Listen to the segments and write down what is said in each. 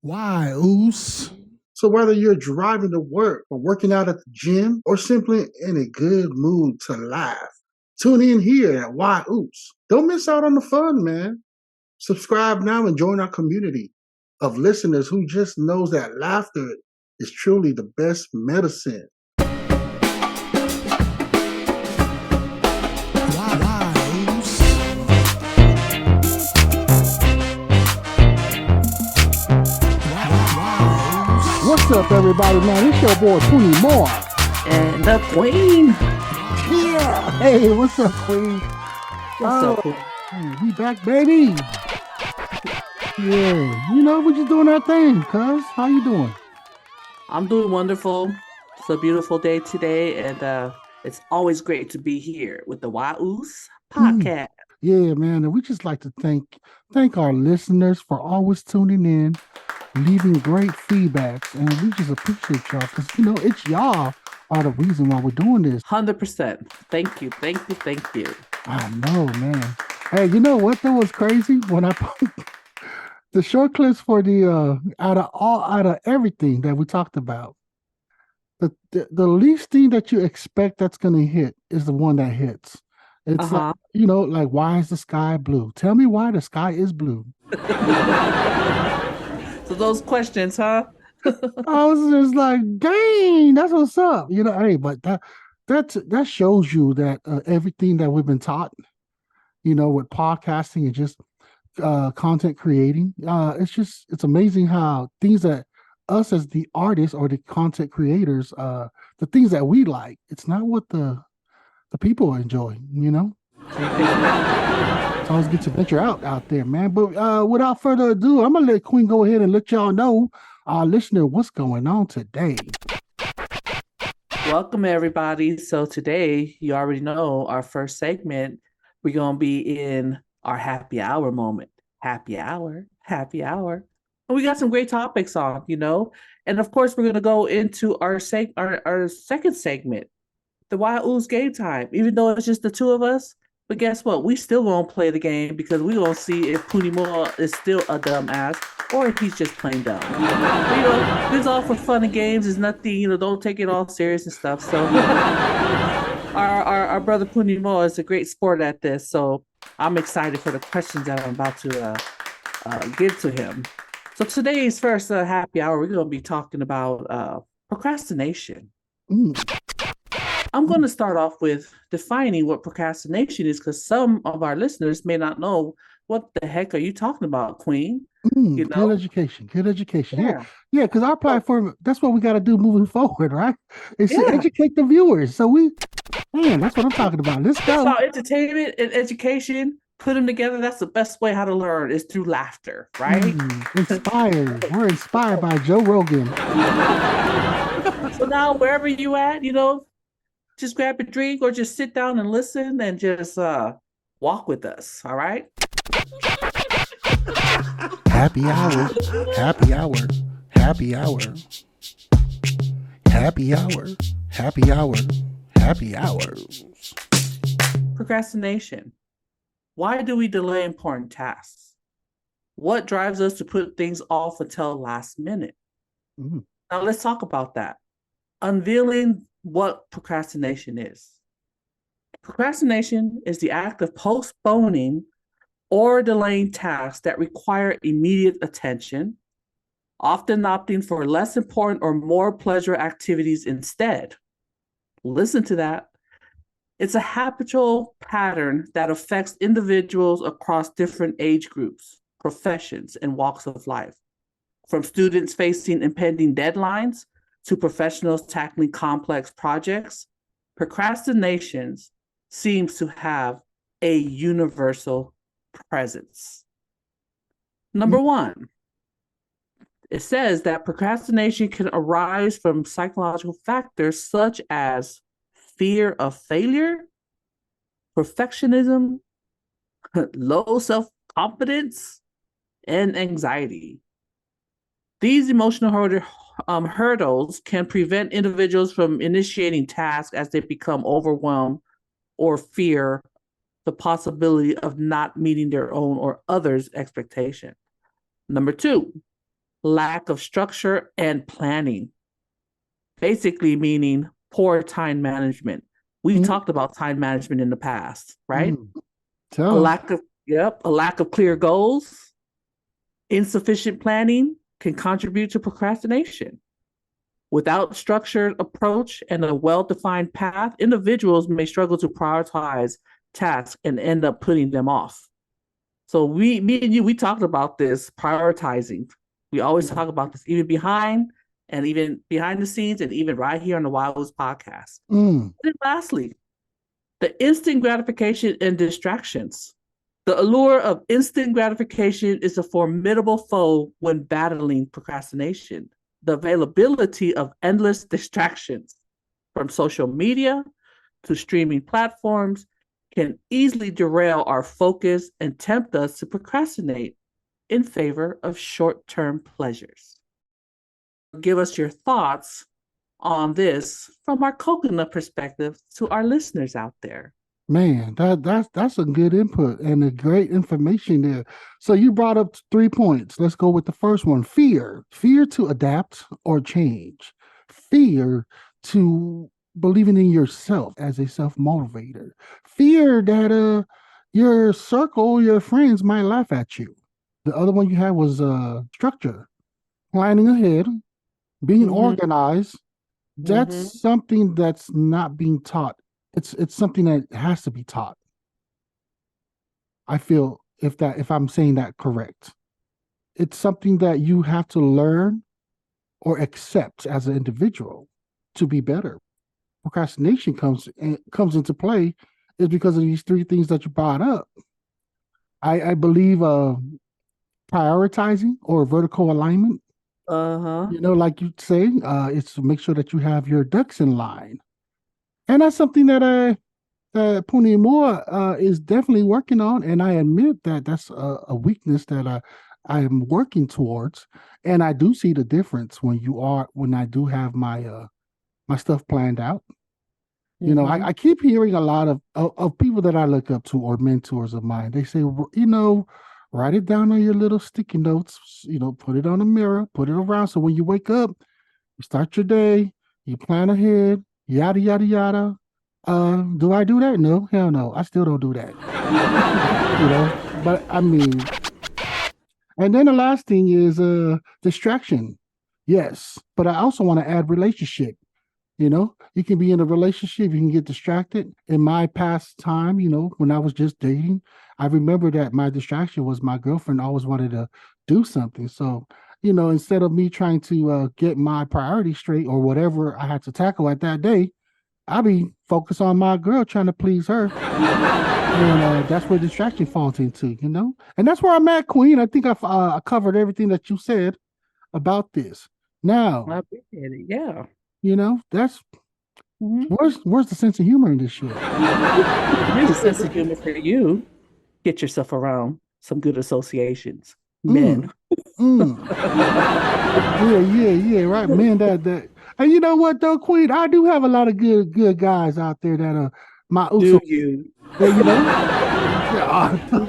Whyuce? So whether you're driving to work or working out at the gym or simply in a good mood to laugh, tune in here at Whyuce. Don't miss out on the fun, man. Subscribe now and join our community of listeners who just knows that laughter is truly the best medicine. What's up, everybody, man? It's your boy, Puni Moa and the Queen. Yeah. Hey, what's up, Queen? What's up, Queen? Hey, we back, baby. Yeah, we're just doing our thing, cuz. How you doing? I'm doing wonderful. It's a beautiful day today, and it's always great to be here with the whyuce podcast. Yeah, man, and we just like to thank our listeners for always tuning in, leaving great feedbacks, and we just appreciate y'all because it's y'all are the reason why we're doing this. 100%. Thank you. I know, man. Hey, you know what? That was crazy when I put the short clips for the out of everything that we talked about. The least thing that you expect that's gonna hit is the one that hits. It's like, like, why is the sky blue? Tell me why the sky is blue. So those questions, huh? I was just like, dang, that's what's up. Hey, but that shows you that everything that we've been taught, with podcasting and just content creating, it's amazing how things that us as the artists or the content creators, the things that we like, it's not what the people enjoy, It's always good to venture out there, man. But without further ado, I'm gonna let Queen go ahead and let y'all know, our listener, what's going on today. Welcome, everybody. So today, you already know our first segment, we're gonna be in our happy hour moment. Happy hour. And we got some great topics on, and of course, we're gonna go into our second segment, the whyuce game time. Even though it's just the two of us, but guess what? We still won't play the game because we gonna see if Puni Moa is still a dumbass or if he's just plain dumb. But, this is all for fun and games. It's nothing, don't take it all serious and stuff. So our brother Puni Moa is a great sport at this. So I'm excited for the questions that I'm about to give to him. So today's first happy hour, we're gonna be talking about procrastination. I'm going to start off with defining what procrastination is because some of our listeners may not know what the heck are you talking about, Queen? Good education. Yeah, because our platform, that's what we got to do moving forward, right? It's to educate the viewers. So that's what I'm talking about. Let's go. About entertainment and education, put them together. That's the best way how to learn is through laughter, right? Inspired. We're inspired by Joe Rogan. So now wherever you at, just grab a drink or just sit down and listen and just walk with us. All right. Happy hour. Procrastination. Why do we delay important tasks? What drives us to put things off until last minute? Now let's talk about that. Unveiling what procrastination is. Procrastination is the act of postponing or delaying tasks that require immediate attention, often opting for less important or more pleasure activities instead. Listen to that. It's a habitual pattern that affects individuals across different age groups, professions, and walks of life. From students facing impending deadlines to professionals tackling complex projects, procrastination seems to have a universal presence. Number one, it says that procrastination can arise from psychological factors such as fear of failure, perfectionism, low self-confidence, and anxiety. These emotional hurdles can prevent individuals from initiating tasks as they become overwhelmed or fear the possibility of not meeting their own or others' expectation. Number two, lack of structure and planning, basically meaning poor time management. We've talked about time management in the past, right? Tell A them. lack of a lack of clear goals, insufficient planning can contribute to procrastination. Without structured approach and a well-defined path, individuals may struggle to prioritize tasks and end up putting them off. So me and you, we talked about this prioritizing. We always talk about this, even behind the scenes, and even right here on the whyuce podcast. And lastly, the instant gratification and distractions. The allure of instant gratification is a formidable foe when battling procrastination. The availability of endless distractions, from social media to streaming platforms, can easily derail our focus and tempt us to procrastinate in favor of short-term pleasures. Give us your thoughts on this from our coconut perspective to our listeners out there. Man, that's a good input and a great information there. So you brought up 3 points. Let's go with the first one. Fear to adapt or change. Fear to believing in yourself as a self-motivator. Fear that your circle, your friends might laugh at you. The other one you had was structure, planning ahead, being organized. That's something that's not being taught. It's something that has to be taught. I feel if I'm saying that correct. It's something that you have to learn or accept as an individual to be better. Procrastination comes into play is because of these 3 things that you brought up. I believe prioritizing or vertical alignment. Like you say, it's to make sure that you have your ducks in line. And that's something that Puni Moa is definitely working on, and I admit that that's a weakness that I am working towards, and I do see the difference when I do have my my stuff planned out. I keep hearing a lot of people that I look up to or mentors of mine. They say, write it down on your little sticky notes. Put it on a mirror, put it around, so when you wake up, you start your day, you plan ahead, yada yada yada. Do I do that? No, hell no. I still don't do that. But I mean, and then the last thing is distraction. Yes, but I also want to add relationship. You can be in a relationship, you can get distracted. In my past time, when I was just dating, I remember that my distraction was my girlfriend always wanted to do something. So, instead of me trying to get my priorities straight or whatever I had to tackle at that day, I be focused on my girl trying to please her. And that's where distraction falls into, And that's where I'm at, Queen. I think I covered everything that you said about this. Now, I appreciate it. Yeah. That's where's the sense of humor in this shit? Here's a sense of humor for you. Get yourself around some good associations. Men. Yeah, right. Men that and you know what though, Queen? I do have a lot of good guys out there that are my do you?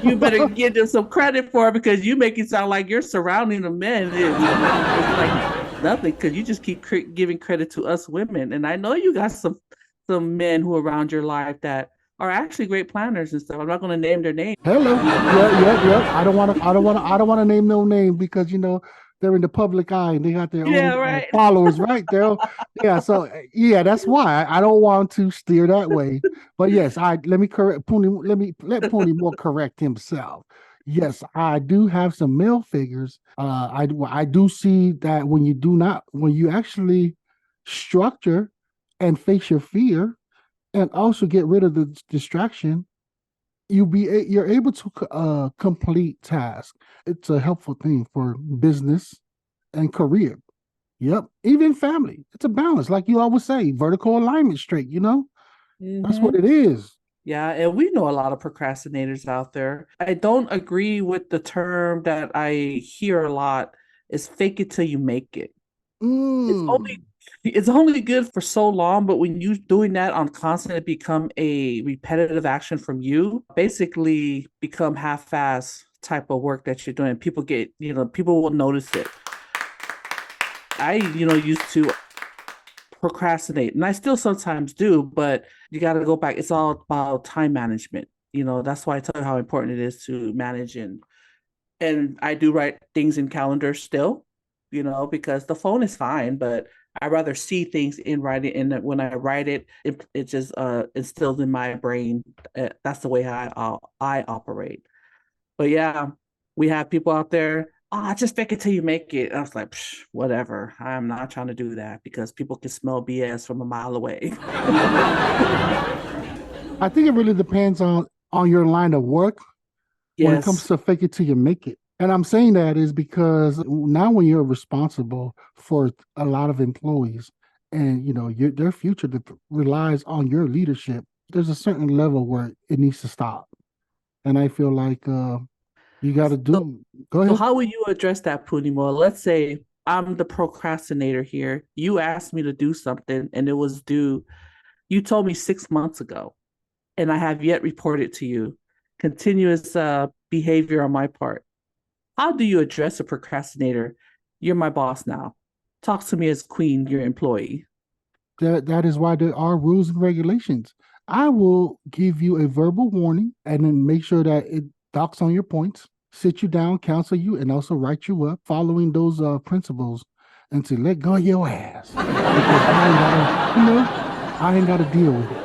You better give them some credit for it, because you make it sound like you're surrounding the men. It's like nothing, because you just keep giving credit to us women. And I know you got some men who are around your life that are actually great planners and stuff. I'm not going to name their name. Hello. Yep. I don't want to name no name because they're in the public eye and they got their own followers, right? Yeah. So that's why I don't want to steer that way. But yes, let me correct Puni. Let Puni more correct himself. Yes, I do have some male figures. I do see that when you actually structure and face your fear, and also get rid of the distraction, you're able to complete tasks. It's a helpful thing for business and career. Yep, even family. It's a balance, like you always say, vertical alignment straight. That's what it is. Yeah, and we know a lot of procrastinators out there. I don't agree with the term that I hear a lot is fake it till you make it. It's only good for so long, but when you're doing that on constant, it become a repetitive action from you, basically become half-ass type of work that you're doing. People will notice it. I used to procrastinate, and I still sometimes do, but you got to go back. It's all about time management. That's why I tell you how important it is to manage, and I do write things in calendars still, because the phone is fine, but I rather see things in writing, and when I write it just instilled in my brain. That's the way I operate. But yeah, we have people out there. Oh, just fake it till you make it. I was like, whatever. I'm not trying to do that because people can smell BS from a mile away. I think it really depends on your line of work when it comes Yes. to fake it till you make it. And I'm saying that is because now when you're responsible for a lot of employees and their future relies on your leadership, there's a certain level where it needs to stop. And I feel like you got to So, do. Go so ahead. how would you address that, Puni Moa? Let's say I'm the procrastinator here. You asked me to do something and it was due. You told me 6 months ago, and I have yet reported to you continuous behavior on my part. How do you address a procrastinator? You're my boss now. Talk to me as queen, your employee. That is why there are rules and regulations. I will give you a verbal warning and then make sure that it docks on your points, sit you down, counsel you, and also write you up following those principles and to let go of your ass because I ain't got to deal with it.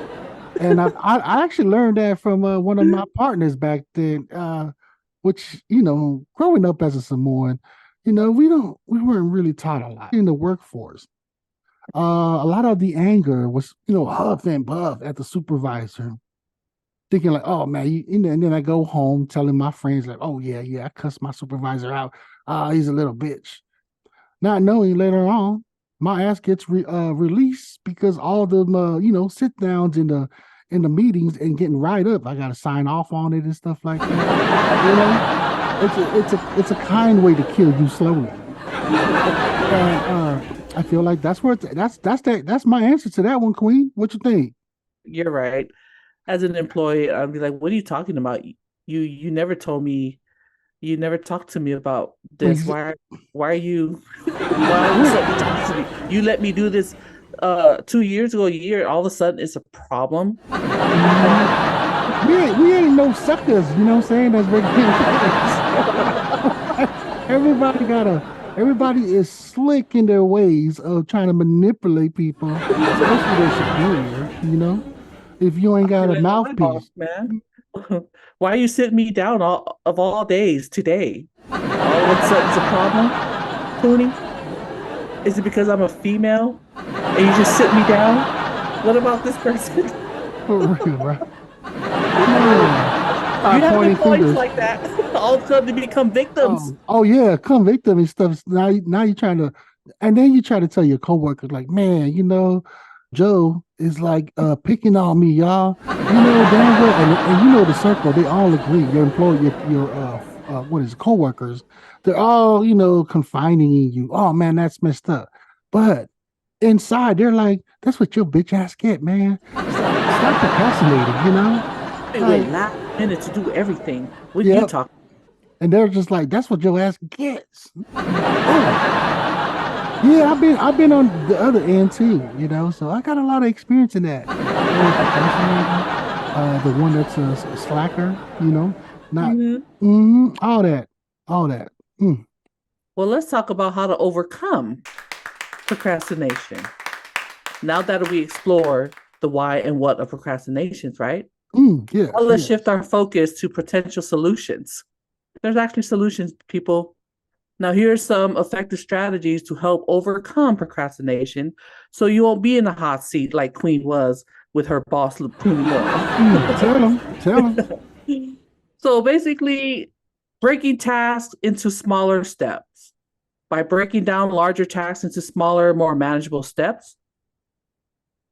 And I actually learned that from one of my partners back then, which growing up as a Samoan, we weren't really taught a lot in the workforce. A lot of the anger was, huff and puff at the supervisor, thinking like, oh man, and then I go home telling my friends like, oh yeah, I cussed my supervisor out. He's a little bitch. Not knowing later on, my ass gets released because all the sit downs in the meetings and getting right up. I got to sign off on it and stuff like that. It's a kind way to kill you slowly. And I feel like that's my answer to that one, Queen. What you think? You're right. As an employee, I'd be like, what are you talking about? You never told me, you never talked to me about this. Why are you why all of a sudden you talking to me? You let me do this 2 years ago, a year, all of a sudden it's a problem. We ain't no suckers, you know what I'm saying? That's everybody everybody is slick in their ways of trying to manipulate people, especially their superior. If you ain't got a Like, my boss, mouthpiece. man. Why are you sitting me down all days today? All of a sudden it's a problem, Tony? Is it because I'm a female and you just sit me down? What about this person? For real, bro. Man, You start have pointing employees fingers. like that. All of a sudden they become victims. Oh yeah, come victim and stuff. Now you're trying to, and then you try to tell your coworkers like, man, Joe is like picking on me, y'all. Damn well, and the circle. They all agree. Your employee, your what is it, coworkers? They're all confining in you. Oh man, that's messed up. But inside, they're like, that's what your bitch ass get, man. Stop procrastinating. Wait, Like, last minute to do everything. What you yep. talk? And they're just like, that's what your ass gets. I'm like, oh. Yeah, I've been on the other end too, so I got a lot of experience in that. Procrastinating, the one that's a slacker, not Mhm. all that, all that. Mm, Well, let's talk about how to overcome procrastination. Now that we explore the why and what of procrastinations, right? yes, Now let's shift yes. our focus to potential solutions. There's actually solutions, people. Now, here are some effective strategies to help overcome procrastination so you won't be in the hot seat like Queen was with her boss, Puni Moa. Tell them. So basically, breaking tasks into smaller steps. By breaking down larger tasks into smaller, more manageable steps,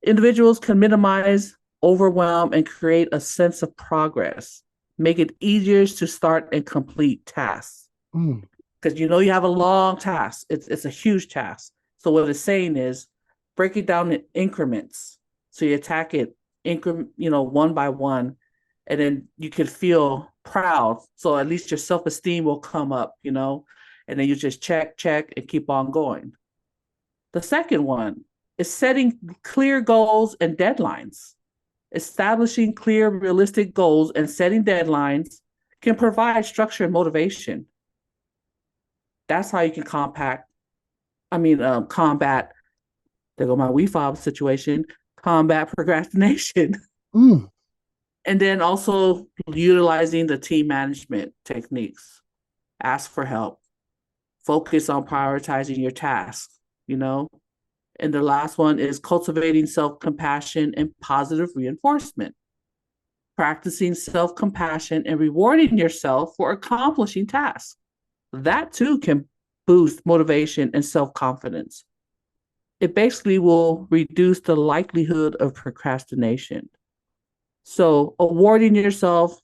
individuals can minimize overwhelm and create a sense of progress, make it easier to start and complete tasks. Mm, Because you have a long task. It's a huge task. So what it's saying is break it down in increments. So you attack it one by one, and then you can feel proud. So at least your self-esteem will come up, and then you just check, and keep on going. The second one is setting clear goals and deadlines. Establishing clear, realistic goals and setting deadlines can provide structure and motivation. That's how you can combat, there go my WEFOBZ situation, combat procrastination. Mm. And then also utilizing the team management techniques. Ask for help. Focus on prioritizing your tasks, And the last one is cultivating self-compassion and positive reinforcement. Practicing self-compassion and rewarding yourself for accomplishing tasks. That too can boost motivation and self-confidence. It basically will reduce the likelihood of procrastination. So awarding yourself,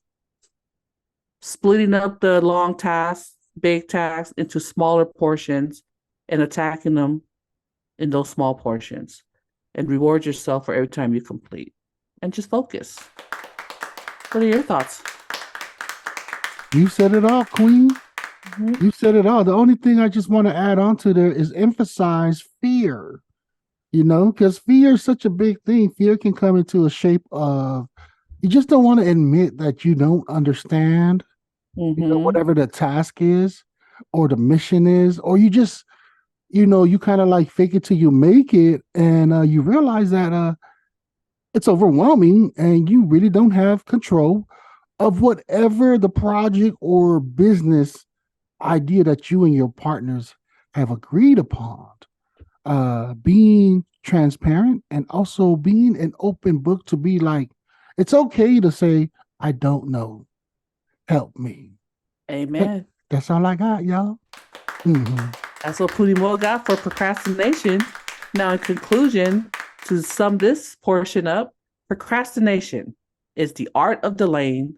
splitting up the long tasks, big tasks into smaller portions and attacking them in those small portions, and reward yourself for every time you complete, and just focus. What are your thoughts? You said it all, Queen. Mm-hmm. You said it all. The only thing I just want to add on to there is emphasize fear, because fear is such a big thing. Fear can come into a shape of, you just don't want to admit that you don't understand, whatever the task is or the mission is, or you just, you kind of like fake it till you make it, and you realize that it's overwhelming and you really don't have control of whatever the project or business idea that you and your partners have agreed upon. Being transparent and also being an open book to be like, it's okay to say, I don't know. Help me. Amen. That's all I got, y'all. Mm-hmm. That's what Puni Moa got for procrastination. Now, in conclusion, to sum this portion up, procrastination is the art of delaying,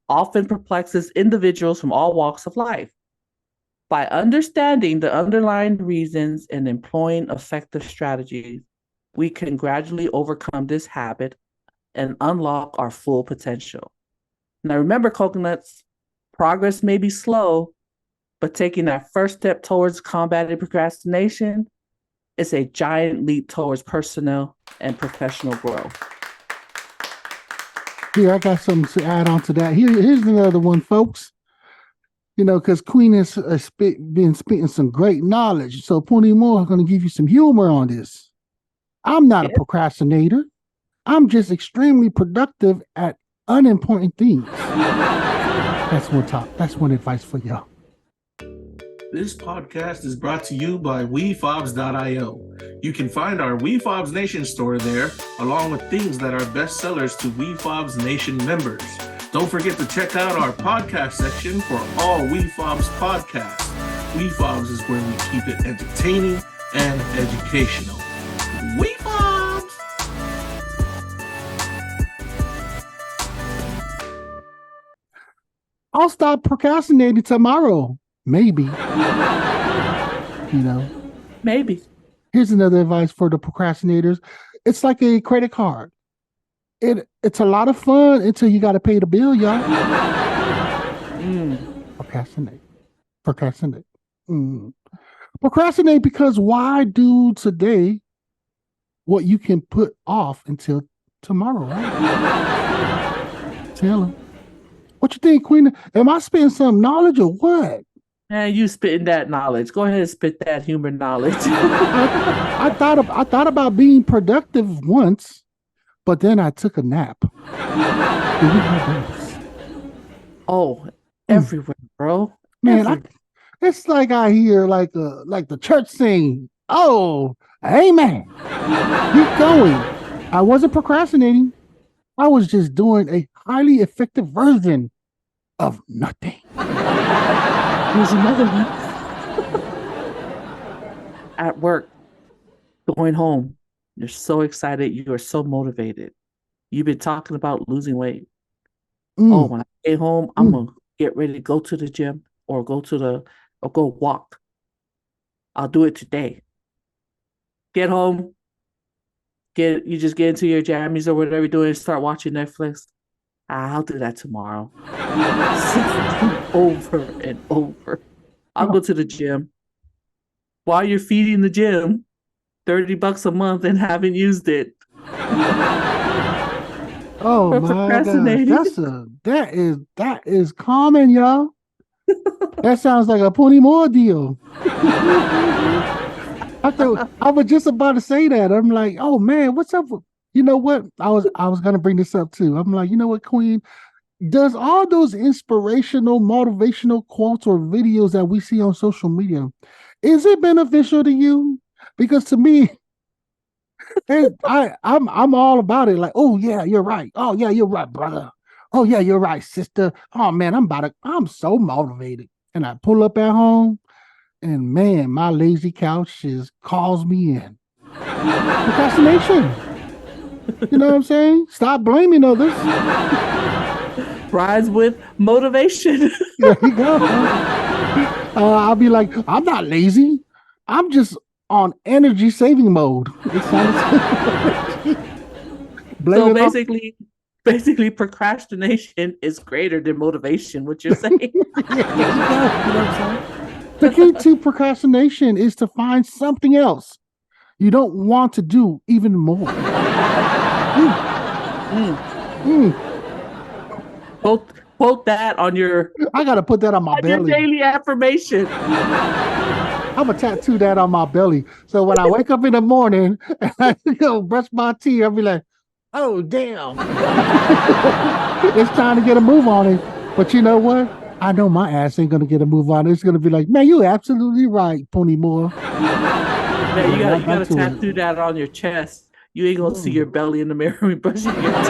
often perplexes individuals from all walks of life. By understanding the underlying reasons and employing effective strategies, we can gradually overcome this habit and unlock our full potential. Now, remember, coconuts, progress may be slow, but taking that first step towards combating procrastination is a giant leap towards personal and professional growth. Here, I got something to add on to that. Here's another one, folks. Because Queen has been spitting some great knowledge. So Puni Moa is going to give you some humor on this. I'm not a procrastinator. I'm just extremely productive at unimportant things. That's one advice for y'all. This podcast is brought to you by wefobz.io. You can find our WeFobz Nation store there, along with things that are best sellers to WeFobz Nation members. Don't forget to check out our podcast section for all WeFobz podcasts. WeFobz is where we keep it entertaining and educational. WeFobz! I'll stop procrastinating tomorrow. Maybe. Maybe. Here's another advice for the procrastinators. It's like a credit card. It's a lot of fun until you got to pay the bill, y'all. Procrastinate. Procrastinate, because why do today what you can put off until tomorrow, right? Tell them. What you think, Queen? Am I spitting some knowledge or what? Man, you spitting that knowledge. Go ahead and spit that human knowledge. I thought about being productive once, but then I took a nap. Oh, everywhere, bro. Man, everywhere. It's like I hear like the church sing, "Oh, amen." Keep going. I wasn't procrastinating. I was just doing a highly effective version of nothing. Here's another one. At work, going home, you're so excited. You are so motivated. You've been talking about losing weight. Oh, when I get home, I'm going to get ready to go to the gym or go walk. I'll do it today. Get home. You just get into your jammies or whatever you're doing, start watching Netflix. I'll do that tomorrow. Over and over. I'll go to the gym. While you're feeding the gym, $30 a month and haven't used it. Oh For my gosh, procrastinating. that is common, y'all. That sounds like a Puni Moa deal. I was just about to say that. I'm like, oh man, what's up? You know what? I was gonna bring this up too. I'm like, you know what, Queen? Does all those inspirational, motivational quotes or videos that we see on social media, is it beneficial to you? Because to me, I'm all about it. Like, oh yeah, you're right. Oh yeah, you're right, brother. Oh yeah, you're right, sister. Oh man, I'm so motivated. And I pull up at home, and man, my lazy couch just calls me in. Procrastination. You know what I'm saying? Stop blaming others. Rise with motivation. There you go. I'll be like, I'm not lazy. I'm just on energy saving mode. It sounds blame So it off. basically procrastination is greater than motivation, what you're saying. Yeah, there you go. You know what I'm saying? The key to procrastination is to find something else you don't want to do even more. Quote that on your I gotta put that on my belly. daily affirmation. I'm gonna tattoo that on my belly. So when I wake up in the morning and I brush my teeth, I'll be like, oh damn. It's time to get a move on it. But you know what? I know my ass ain't gonna get a move on it. It's gonna be like, man, you're absolutely right, Puni Moa. Man, you gotta tattoo that on your chest. You ain't gonna see your belly in the mirror when brushing your teeth.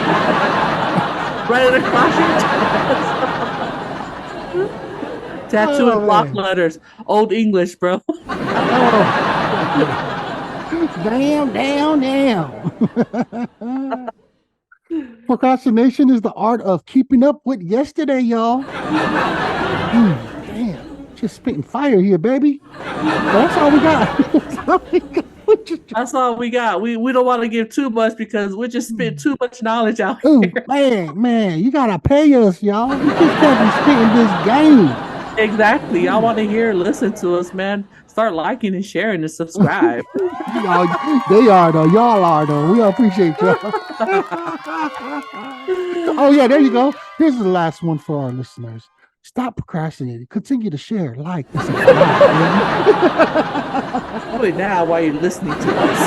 Right across your chest. Tattoo in block letters. Old English, bro. Damn. Procrastination is the art of keeping up with yesterday, y'all. Damn. Just spitting fire here, baby. But that's all we got. That's all we got. We don't want to give too much because we just spit too much knowledge out Ooh, here. man, you gotta pay us, y'all. We just can't be spitting this game. Exactly. Y'all want to hear, listen to us, man. Start liking and sharing and subscribe. Y'all, they are though. Y'all are though. We appreciate y'all. Oh yeah, there you go. Here's the last one for our listeners. Stop procrastinating. Continue to share, like, and subscribe. Do it now while you're listening to us.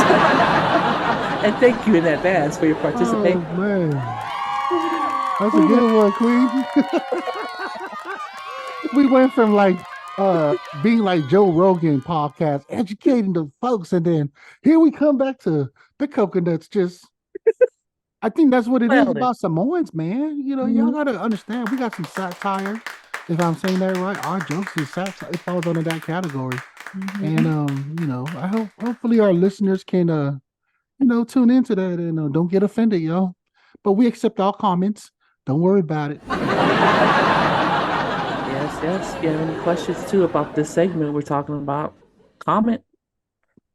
And thank you in advance for your participation. Oh man, that's a good one, Queen. We went from like being like Joe Rogan podcast, educating the folks, and then here we come back to the coconuts. Just, I think that's what it is about Samoans, man. You know, y'all gotta understand. We got some satire. If I'm saying that right, our jokes is satire. It falls under that category. And you know, hopefully our listeners can you know, tune into that and don't get offended, yo. But we accept all comments. Don't worry about it. Yes. If you have any questions too about this segment we're talking about, comment.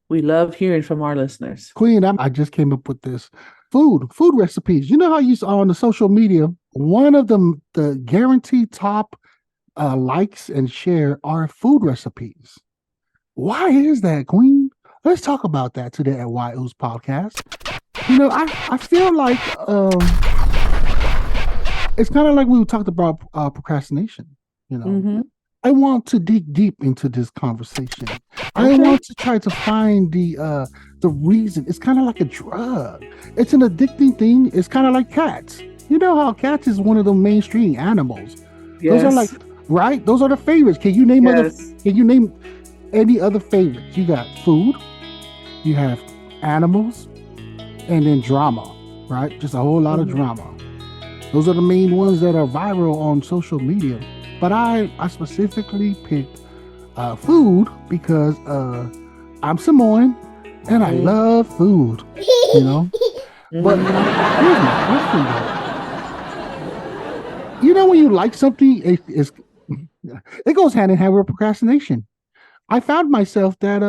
We love hearing from our listeners. Queen, I just came up with this. Food recipes. You know how you saw on the social media, one of them, the guaranteed top likes and share are food recipes. Why is that, Queen? Let's talk about that today at whyuce podcast. You know, I feel like it's kind of like we talked about procrastination. You know, I want to dig deep into this conversation. I want to try to find the reason. It's kind of like a drug. It's an addicting thing. It's kind of like cats. You know how cats is one of the mainstream animals. Yes. Those are like, right? Those are the favorites. Can you name Can you name any other favorites? You got food. You have animals, and then drama. Right? Just a whole lot of drama. Those are the main ones that are viral on social media. But I specifically picked food because I'm Samoan and I love food, you know. But here's my question though. You know, when you like something, it goes hand in hand with procrastination. I found myself that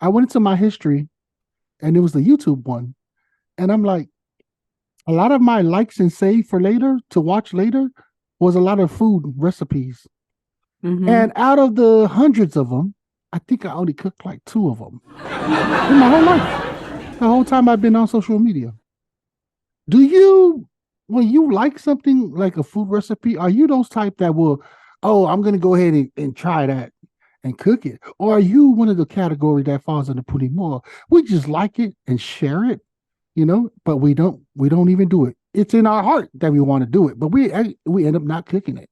I went into my history and it was the YouTube one. And I'm like, a lot of my likes and save for later to watch later was a lot of food recipes. And out of the hundreds of them, I think I only cooked like 2 of them in my whole life. The whole time I've been on social media. Do you, when you like something like a food recipe, are you those type that will, oh, I'm gonna go ahead and try that and cook it? Or are you one of the category that falls under Puni Moa? We just like it and share it, but we don't even do it. It's in our heart that we want to do it, but we end up not cooking it.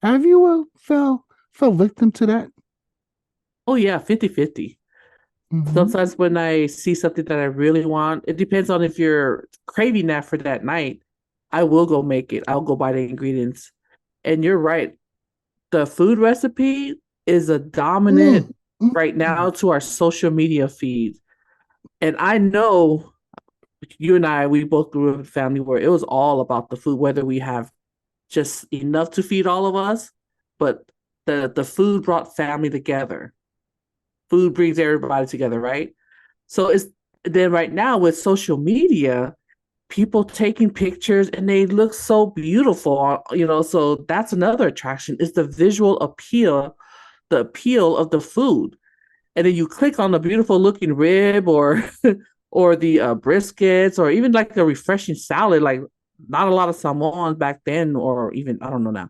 Have you fell victim to that? Oh yeah, 50-50. Mm-hmm. Sometimes when I see something that I really want, it depends on if you're craving that for that night. I will go make it. I'll go buy the ingredients. And you're right. The food recipe is a dominant right now to our social media feed. And I know you and I, we both grew up in a family where it was all about the food, whether we have just enough to feed all of us, but the food brought family together. Food brings everybody together, right? So it's then right now with social media, people taking pictures and they look so beautiful, so that's another attraction is the visual appeal, the appeal of the food. And then you click on the beautiful looking rib or or the briskets or even like a refreshing salad, like not a lot of salmon back then, or even I don't know now.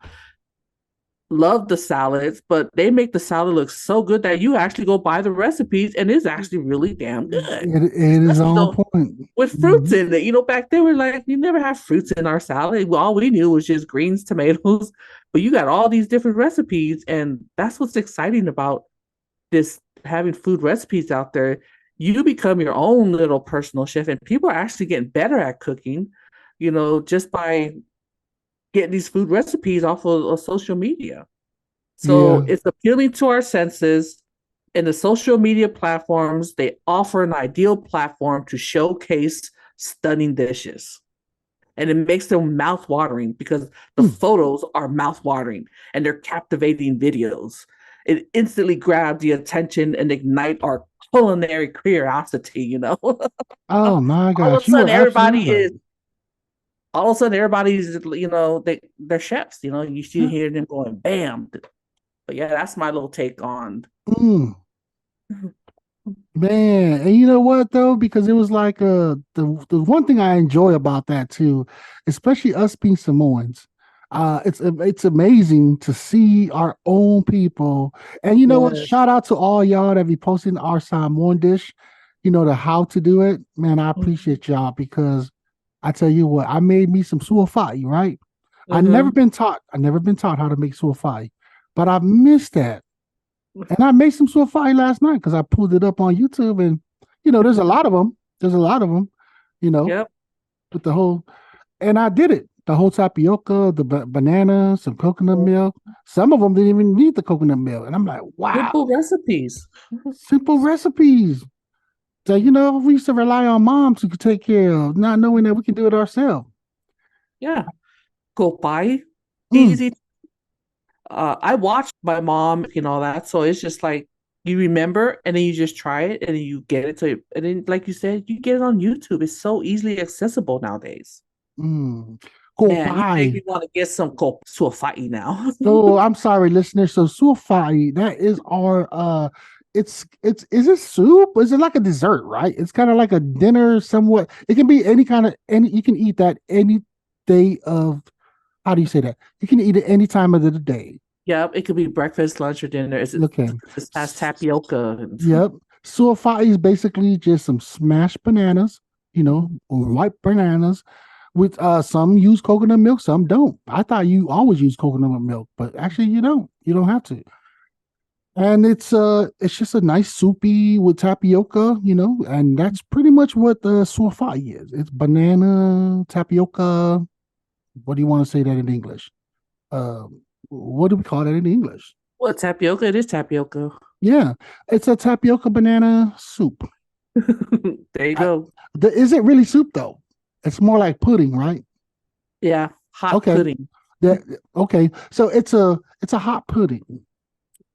Love the salads, but they make the salad look so good that you actually go buy the recipes and it's actually really damn good. It is Especially on point. with fruits in it. Back then we're like, we never have fruits in our salad. All we knew was just greens, tomatoes, but you got all these different recipes, and that's what's exciting about this having food recipes out there. You become your own little personal chef, and people are actually getting better at cooking, just by getting these food recipes off of social media. So Yeah. it's appealing to our senses. And the social media platforms, they offer an ideal platform to showcase stunning dishes. And it makes them mouth-watering because the photos are mouth-watering and they're captivating videos. It instantly grabs the attention and ignite our culinary curiosity. Oh my all of a gosh, you sudden are everybody absolutely right. is all of a sudden everybody's they're chefs, you see hear them going bam. But yeah, that's my little take on. Mm, man, and you know what though? Because it was like the one thing I enjoy about that too, especially us being Samoans. It's amazing to see our own people. And you know what? Yes. Shout out to all y'all that be posting our Samoan dish, the how to do it. Man, I appreciate y'all because I tell you what, I made me some suafai, right? Mm-hmm. I never been taught how to make suafai, but I missed that. And I made some suafai last night because I pulled it up on YouTube, and there's a lot of them. There's a lot of them, you know, Yep. with the whole, and I did it. The whole tapioca, the banana, some coconut milk. Some of them didn't even need the coconut milk, and I'm like, wow, Simple recipes. simple recipes. So we used to rely on mom to take care of, not knowing that we can do it ourselves. Yeah. Kopay. Mm, Easy. I watched my mom and all that. So it's just like you remember and then you just try it and then you get it. And then, like you said, you get it on YouTube. It's so easily accessible nowadays. mm. Man, you make Koppai. me want to get some suafai now. So I'm sorry, listeners. So suafai, that is our it's is it soup? Is it like a dessert, right? It's kind of like a dinner somewhat. It can be any you can eat that any day of, how do you say that? You can eat it any time of the day. Yeah, it could be breakfast, lunch, or dinner. Okay. It has tapioca and Yep. Suafai is basically just some smashed bananas, or white bananas with some use coconut milk, some don't. I thought you always use coconut milk, but actually you don't. You don't have to. And it's just a nice soupy with tapioca, and that's pretty much what the suafai is. It's banana, tapioca. What do you want to say that in English? What do we call that in English? well, tapioca. It is tapioca. Yeah, it's a tapioca banana soup. There you go. Is it really soup though? It's more like pudding, right? Yeah, hot Okay. pudding. That okay. So it's a hot pudding.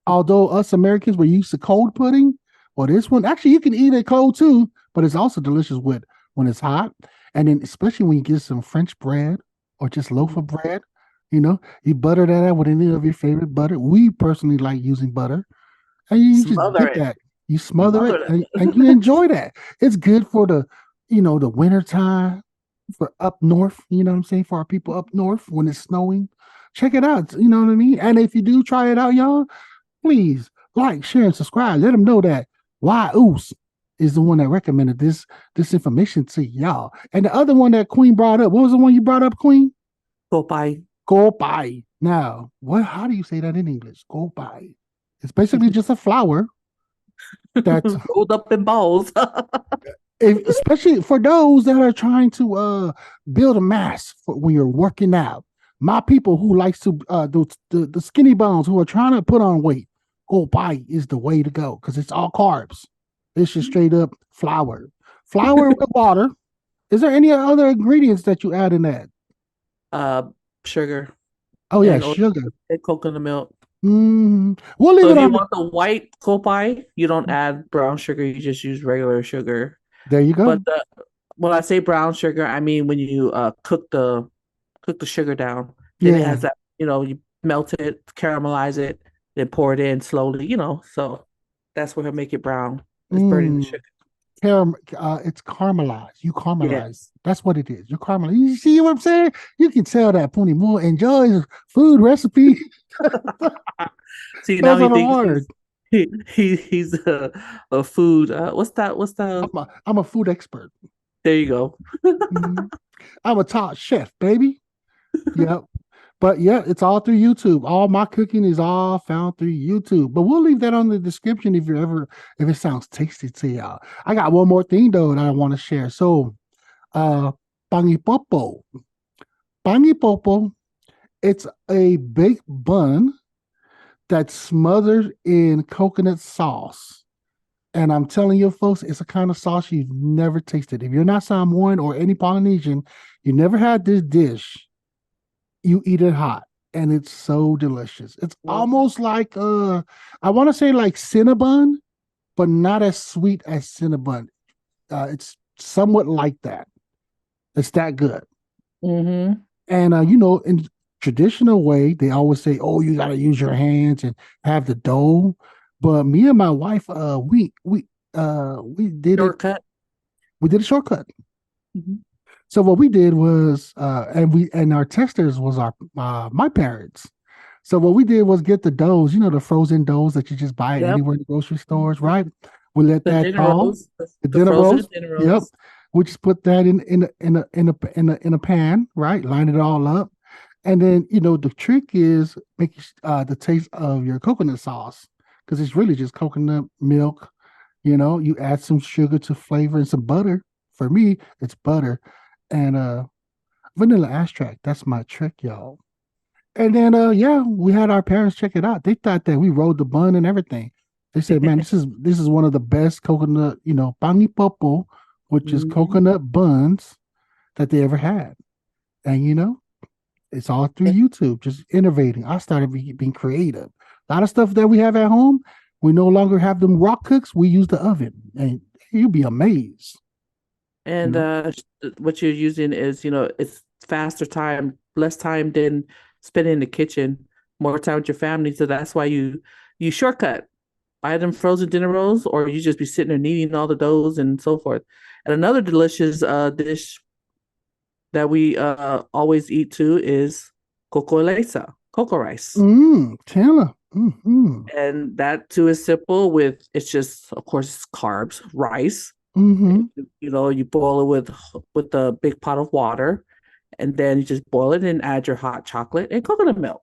Although us Americans were used to cold pudding, well, this one actually you can eat it cold too, but it's also delicious with when it's hot, and then especially when you get some French bread or just loaf of bread. You butter that out with any of your favorite butter. We personally like using butter, And you just Smother dip it. that. You smother it, Smother and you enjoy that. It's good for the winter time for up north. You know what I'm saying? For our people up north when it's snowing, check it out. You know what I mean? And if you do try it out, y'all, please like, share, and subscribe. Let them know that whyuce is the one that recommended this information to y'all. And the other one that Queen brought up, what was the one you brought up, Queen? Popeye. Kopay. Now, what? How do you say that in English? Kopay. It's basically just a flower that's Rolled up in balls. especially for those that are trying to build a mass for when you're working out. My people who likes to the skinny bones who are trying to put on weight, Kopay is the way to go because it's all carbs. It's just straight up flour. Flour with water. Is there any other ingredients that you add in that? uh, Sugar Oh yeah, and sugar. coconut milk. We'll leave So it if you on. want the white Popeye, you don't add brown sugar. You just use regular sugar. There you go. But when I say brown sugar, I mean when you cook the sugar down, then it Yeah. has that, you melt it, caramelize it, then pour it in slowly, so that's what will make it brown. It's burning the Mm. sugar. It's caramelized. You caramelize. Yes. That's what it is. You caramelize. You see what I'm saying? You can tell that Puni Moa enjoys food recipe. See, now Those he are the thinks word. he's a food. What's that? What's the? I'm a food expert. There you go. Mhm. I'm a top chef, baby. Yep. But yeah, it's all through YouTube. All my cooking is all found through YouTube. But we'll leave that on the description if it sounds tasty to y'all. I got one more thing though that I want to share. So pangipopo. Pangipopo, it's a baked bun that's smothered in coconut sauce. And I'm telling you, folks, it's a kind of sauce you've never tasted. If you're not Samoan or any Polynesian, you never had this dish, you eat it hot. And it's so delicious. It's almost like I want to say like Cinnabon, but not as sweet as Cinnabon. It's somewhat like that. It's that good. Mm-hmm. And in traditional way, they always say, "Oh, you got to use your hands and have the dough." But me and my wife, we did it. Shortcut. We did a shortcut. Mm-hmm. So what we did was, and our testers was our my parents. So what we did was get the doughs, the frozen doughs that you just buy at Yep. anywhere in the grocery stores, right? We let The that dinner thaw. rolls, The the dinner frozen rolls. dinner Yep. rolls. We just put that in a pan, right? Line it all up, and then the trick is making the taste of your coconut sauce because it's really just coconut milk. You add some sugar to flavor and some butter. For me, it's butter and vanilla extract. That's my trick, y'all. And then yeah, we had our parents check it out. They thought that we rolled the bun and everything. They said, "Man, this is one of the best coconut, pangi popo, which is Mhm. coconut buns that they ever had." And it's all through YouTube, just innovating. I started being creative. A lot of stuff that we have at home, we no longer have them rock cooks. We use the oven, and you'll be amazed. And what you're using is, it's faster time, less time than spending in the kitchen, more time with your family. So that's why you shortcut. Buy them frozen dinner rolls, or you just be sitting there kneading all the doughs and so forth. And another delicious dish that we always eat too is coco lesa, cocoa rice. Taylor. Mm-hmm. And that too is simple it's just, of course, it's carbs, rice. Mm-hmm. You boil it with a big pot of water, and then you just boil it and add your hot chocolate and coconut milk.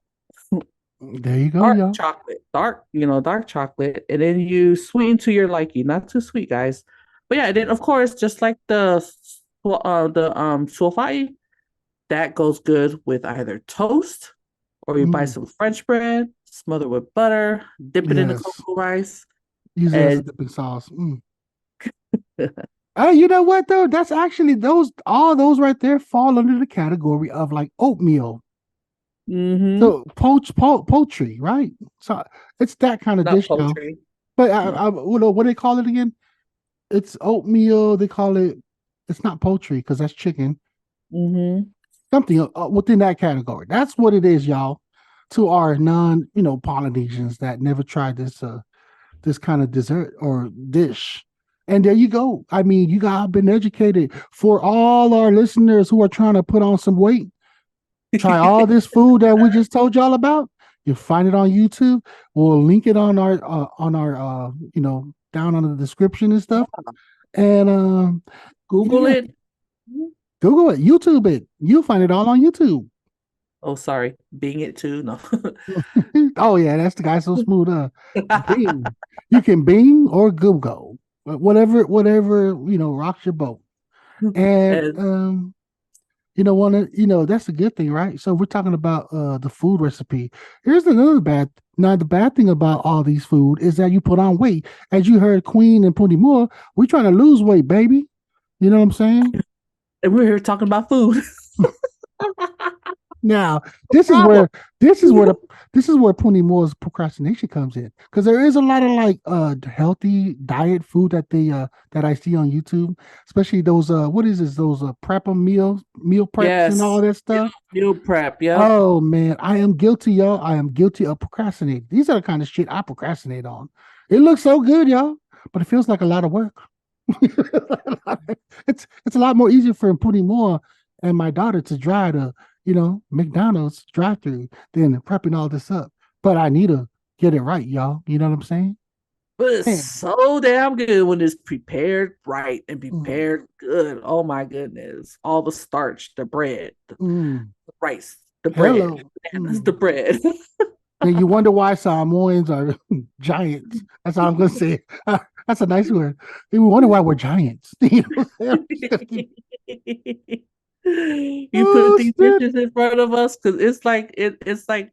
There you go, Dark y'all. chocolate, dark chocolate, and then you sweeten to your liking. Not too sweet, guys. But yeah, and then of course, just like the suofai, that goes good with either toast or you buy Mm. some French bread, smother it with butter, dip it in the Yes. cocoa rice, Use it as a and dipping sauce. You know what though? That's actually all those right there fall under the category of like oatmeal. mm-hmm. So poultry, right? So it's that kind of Not dish now. poultry. But No. what do they call it again? It's oatmeal. They call it. It's not poultry because that's chicken. Mm-hmm. Something within that category. That's what it is, y'all. To our non, Polynesians that never tried this this kind of dessert or dish. And there you go. I mean, you guys have been educated. For all our listeners who are trying to put on some weight, try all this food that we just told y'all about. You'll find it on YouTube. We'll link it on our down on the description and stuff. And Google it. Google it, YouTube it. You'll find it all on YouTube. Oh, sorry. Bing it too. No. Oh yeah, that's the guy so smooth. Bing. You can Bing or Google. Whatever, rocks your boat. And that's a good thing, right? So we're talking about the food recipe. Here's another the bad thing about all these food is that you put on weight. As you heard Queen and Puni Moa, we're trying to lose weight, baby. You know what I'm saying? And we're here talking about food. Now, this is where Puni Moa's procrastination comes in, because there is a lot of healthy diet food that that I see on YouTube, especially those those prep meal preps and all that stuff. Meal prep, yeah. Oh man, I am guilty, y'all. I am guilty of procrastinating. These are the kind of shit I procrastinate on. It looks so good, y'all, but it feels like a lot of work. It's a lot more easier for Puni Moa and my daughter to drive to McDonald's drive-through than prepping all this up. But I need to get it right, y'all. You know what I'm saying? But it's so damn good when it's prepared right and prepared good. Oh my goodness. All the starch, the bread, the rice, the bread. The bread. And you wonder why Samoans are giants. That's all I'm going to say. That's a nice word. We wonder why we're giants. You put these dishes in front of us because it's like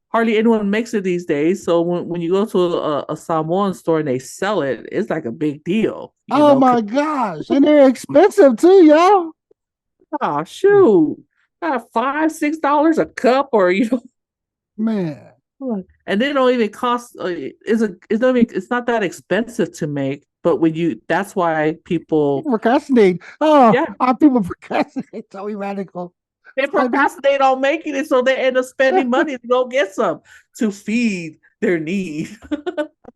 hardly anyone makes it these days. So when you go to a Samoan store and they sell it, it's like a big deal. My gosh. And they're expensive too, y'all. Oh, shoot. $5-6 a cup, or man. And they don't even cost. It's not that expensive to make. But that's why people procrastinate. Oh, yeah. People procrastinate. So radical. They procrastinate on making it, so they end up spending money to go get some to feed their need.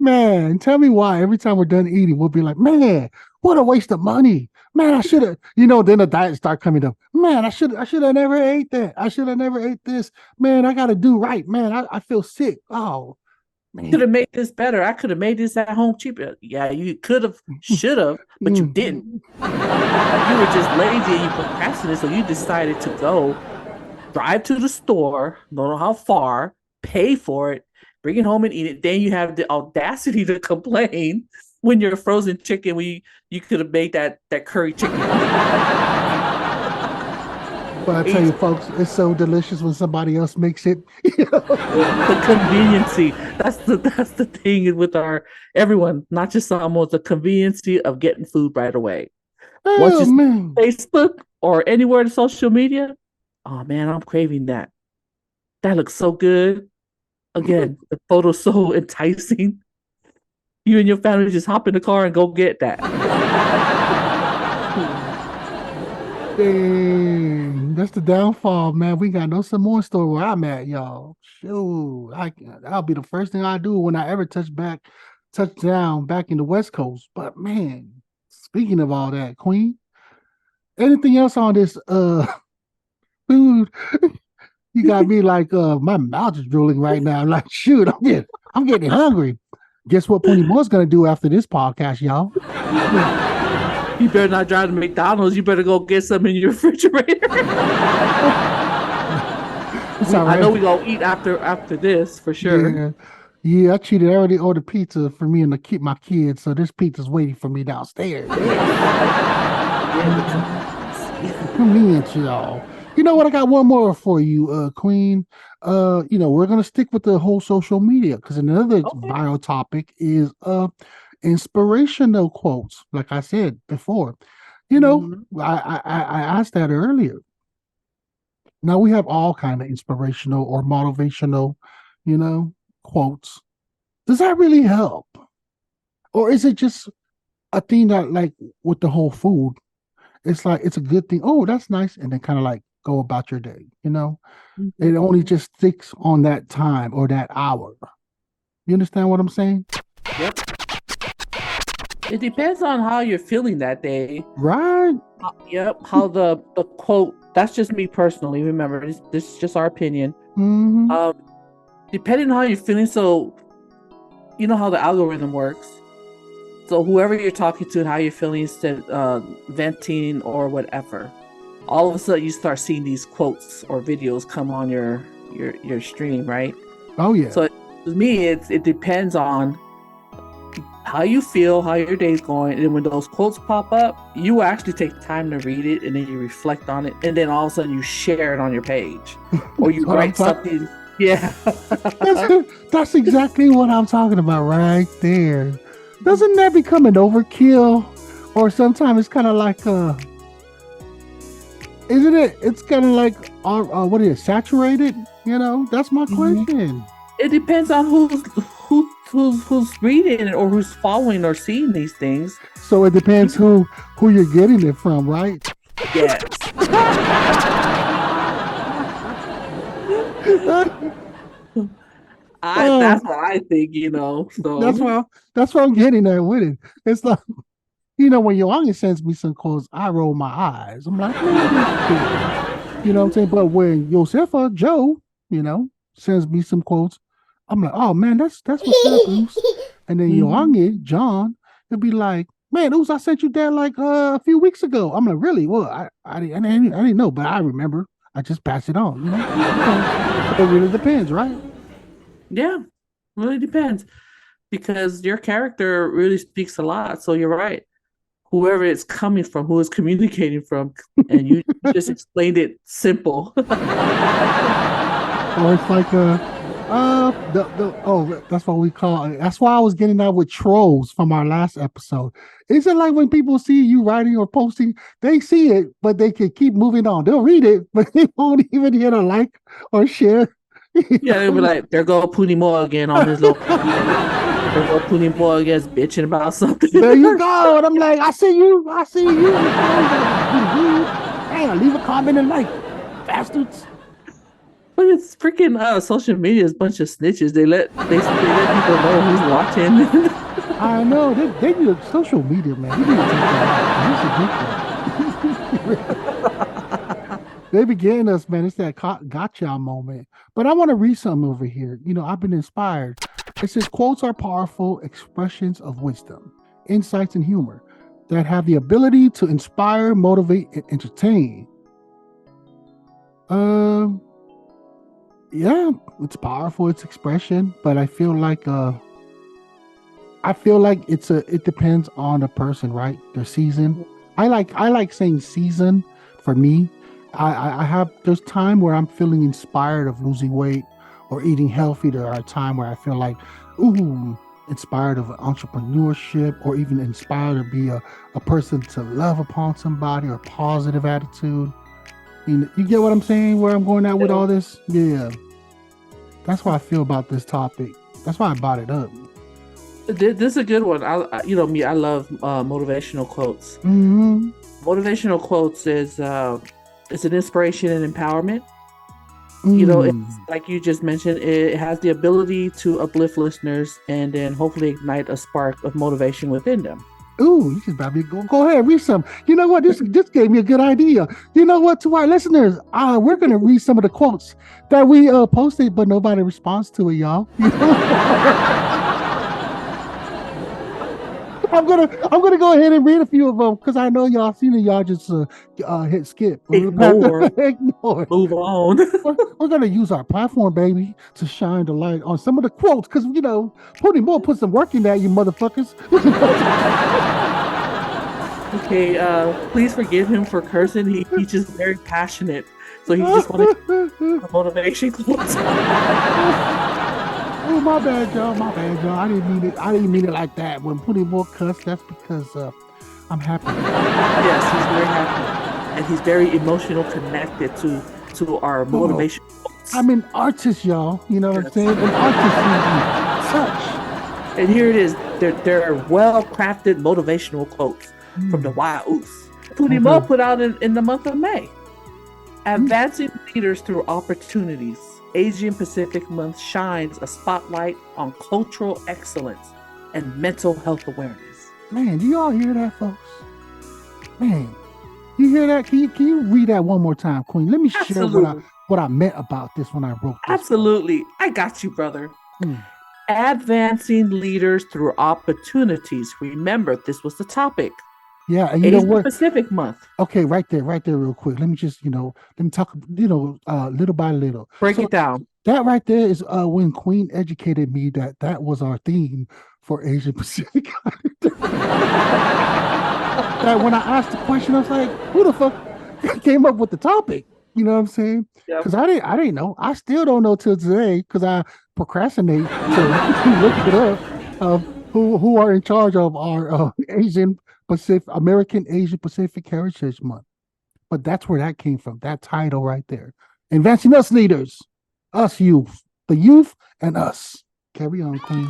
Man, tell me why every time we're done eating, we'll be like, man, what a waste of money. Man, I should have, then the diet start coming up. Man, I should have never ate that. I should have never ate this. Man, I got to do right. Man, I feel sick. Oh, man. Could have made this better. I could have made this at home cheaper. Yeah, you could have, should have, but you didn't. You were just lazy and you procrastinated, so you decided to go drive to the store, don't know how far, pay for it, bring it home and eat it. Then you have the audacity to complain when your frozen chicken, you could have made that curry chicken. But I tell you, folks, it's so delicious when somebody else makes it. The conveniency. That's the thing with everyone, not just Samoans, the conveniency of getting food right away. Once you Facebook or anywhere on social media, oh man, I'm craving that. That looks so good. Again, the photo's so enticing. You and your family just hop in the car and go get that. Dang, that's the downfall, man. We got no Samoan store where I'm at, y'all. Shoot, that'll be the first thing I do when I ever touch down back in the West Coast. But man, speaking of all that, Queen, anything else on this food? You got me like my mouth is drooling right now. I'm like, shoot, I'm getting hungry. Guess what Puni Moa's gonna do after this podcast, y'all? You better not drive to McDonald's. You better go get some in your refrigerator. It's all right. I know we're going to eat after this, for sure. Yeah, I cheated. I already ordered pizza for me and to keep my kids, so this pizza's waiting for me downstairs. Convenient, y'all. You know what? I got one more for you, Queen. We're going to stick with the whole social media, because another viral topic is inspirational quotes. Like I said before, I asked that earlier. Now we have all kind of inspirational or motivational, quotes. Does that really help, or is it just a thing that, like with the whole food, it's like it's a good thing? Oh, that's nice, and then kind of like go about your day. It only just sticks on that time or that hour. You understand what I'm saying? Yep. It depends on how you're feeling that day. Right. Yep. How the quote, that's just me personally. Remember, this is just our opinion. Mm-hmm. Depending on how you're feeling, so you know how the algorithm works. So whoever you're talking to and how you're feeling, instead venting or whatever, all of a sudden you start seeing these quotes or videos come on your stream, right? Oh yeah. So to me, it depends on how you feel, how your day's going, and when those quotes pop up, you actually take time to read it, and then you reflect on it, and then all of a sudden you share it on your page, or you write something. Yeah, that's exactly what I'm talking about right there. Doesn't that become an overkill, or sometimes it's kind of like isn't it? It's kind of like what is it? Saturated? You know, that's my question. It depends on who's reading it or who's following or seeing these things. So it depends who you're getting it from, right? Yes. That's what I think, you know. So that's what I'm getting at with it. It's like, you know, when Yohani sends me some quotes, I roll my eyes. I'm like, you know what I'm saying? But when Josefa, Joe, you know, sends me some quotes, I'm like, oh man, that's what's up, Oos. And then Yohani, John, he'll be like, man, Oos, I sent you that like a few weeks ago. I'm like, really? Well, I didn't know, but I remember. I just pass it on, you know? It really depends, right? Yeah, really depends. Because your character really speaks a lot. So you're right. Whoever it's coming from, who is communicating from, and you just explained it simple. Or it's like that's what we call it. That's why I was getting that with trolls from our last episode. Is it like when people see you writing or posting, they see it, but they can keep moving on. They'll read it, but they won't even hit a like or share. Yeah, they'll be like, there go Puni Moa again on his little. There go Puni Moa again bitching about something. There you go. And I'm like, I see you. Hey, leave a comment and like, bastards. But it's freaking social media is a bunch of snitches. They let people know who's watching. I know they do social media, man. They need to take that out. They be getting us, man. It's that gotcha moment. But I want to read something over here. You know, I've been inspired. It says quotes are powerful expressions of wisdom, insights, and humor that have the ability to inspire, motivate, and entertain. Yeah, it's powerful, it's expression, but I feel like it depends on the person, right? Their season. I like saying season for me. I have there's time where I'm feeling inspired of losing weight or eating healthy. There are time where I feel like, inspired of entrepreneurship, or even inspired to be a person to love upon somebody, or positive attitude. You get what I'm saying? Where I'm going at with all this? Yeah. That's how I feel about this topic. That's why I brought it up. This is a good one. I love motivational quotes. Mm-hmm. Motivational quotes is it's an inspiration and empowerment. You know, it's, like you just mentioned, it has the ability to uplift listeners and then hopefully ignite a spark of motivation within them. Ooh, you should probably go ahead, read some. You know what? This gave me a good idea. You know what? To our listeners, we're gonna read some of the quotes that we posted, but nobody responds to it, y'all. You know? I'm gonna go ahead and read a few of them because I know y'all seen it. Y'all just hit skip. Ignore. Move on. We're gonna use our platform, baby, to shine the light on some of the quotes because you know, Puni Moa put some work in that, you motherfuckers. Okay, please forgive him for cursing. He's just very passionate, so he just wanted motivation quotes. Oh, my bad, y'all. I didn't mean it like that. When Puni Moa cuss, that's because I'm happy. Yes, he's very happy, and he's very emotional connected to our motivation quotes. I'm an artist, y'all. You know what I'm saying? An artist touch. And here it is. They're well-crafted motivational quotes from the whyuce. Puni Moa put out in the month of May. Advancing leaders through opportunities. Asian Pacific Month shines a spotlight on cultural excellence and mental health awareness. Man, do y'all hear that, folks? Man, you hear that? Can you read that one more time, Queen? Let me share Absolutely. what I meant about this when I wrote this. Absolutely. I got you, brother. Hmm. Advancing leaders through opportunities. Remember, this was the topic. Yeah, and you know what? Pacific Month. Okay, right there, real quick. Let me just, let me talk, little by little. Break it down. That right there is when Queen educated me that was our theme for Asia Pacific. That when I asked the question, I was like, who the fuck came up with the topic? You know what I'm saying? Because I didn't know. I still don't know till today because I procrastinate to look it up of who are in charge of our American Asian Pacific Heritage Month. But that's where that came from, that title right there. Advancing us leaders, us youth, the youth and us. Carry on, Queen.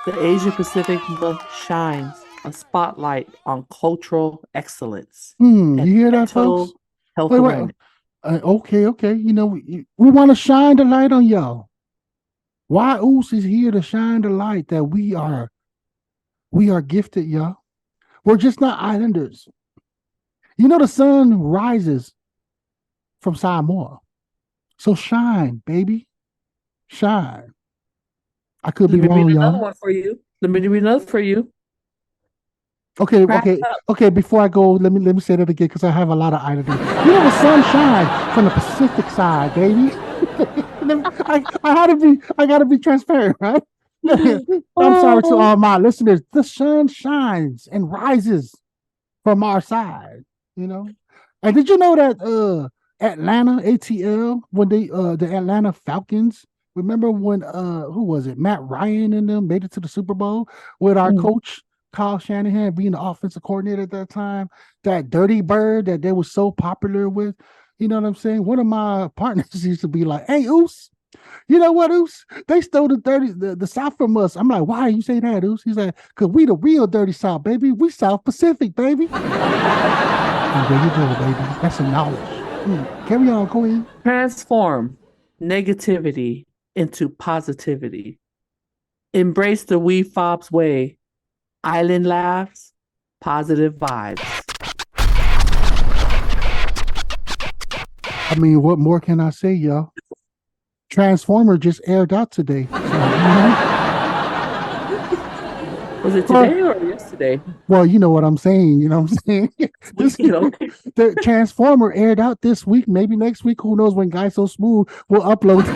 The Asia Pacific Month shines a spotlight on cultural excellence. You hear that, folks? Health awareness. Okay. We want to shine the light on y'all. Whyuce is here to shine the light that we are gifted, y'all. We're just not islanders. You know the sun rises from Samoa. So shine, baby. Shine. I could be wrong, y'all. Another one for you. Let me read another for you. Okay. Before I go, let me say that again because I have a lot of islanders. You know the sun shines from the Pacific side, baby. I gotta be transparent, right? I'm sorry to all my listeners. The sun shines and rises from our side, And did you know that Atlanta ATL, when the Atlanta Falcons, remember when who was it? Matt Ryan and them made it to the Super Bowl with our coach Kyle Shanahan being the offensive coordinator at that time, that dirty bird that they were so popular with. You know what I'm saying? One of my partners used to be like, "Hey, Oos, you know what, Oos? They stole the South from us." I'm like, "Why you say that, Oos?" He's like, "Cause we the real dirty South, baby. We South Pacific, baby." And there you go, baby. That's some knowledge. Carry on, Queen. Transform negativity into positivity. Embrace the WEFOBZ way. Island laughs, positive vibes. I mean, what more can I say, y'all? Transformer just aired out today. So, Was it today or yesterday? Well, you know what I'm saying. You know what I'm saying? The Transformer aired out this week, maybe next week. Who knows when Guy So Smooth will upload this.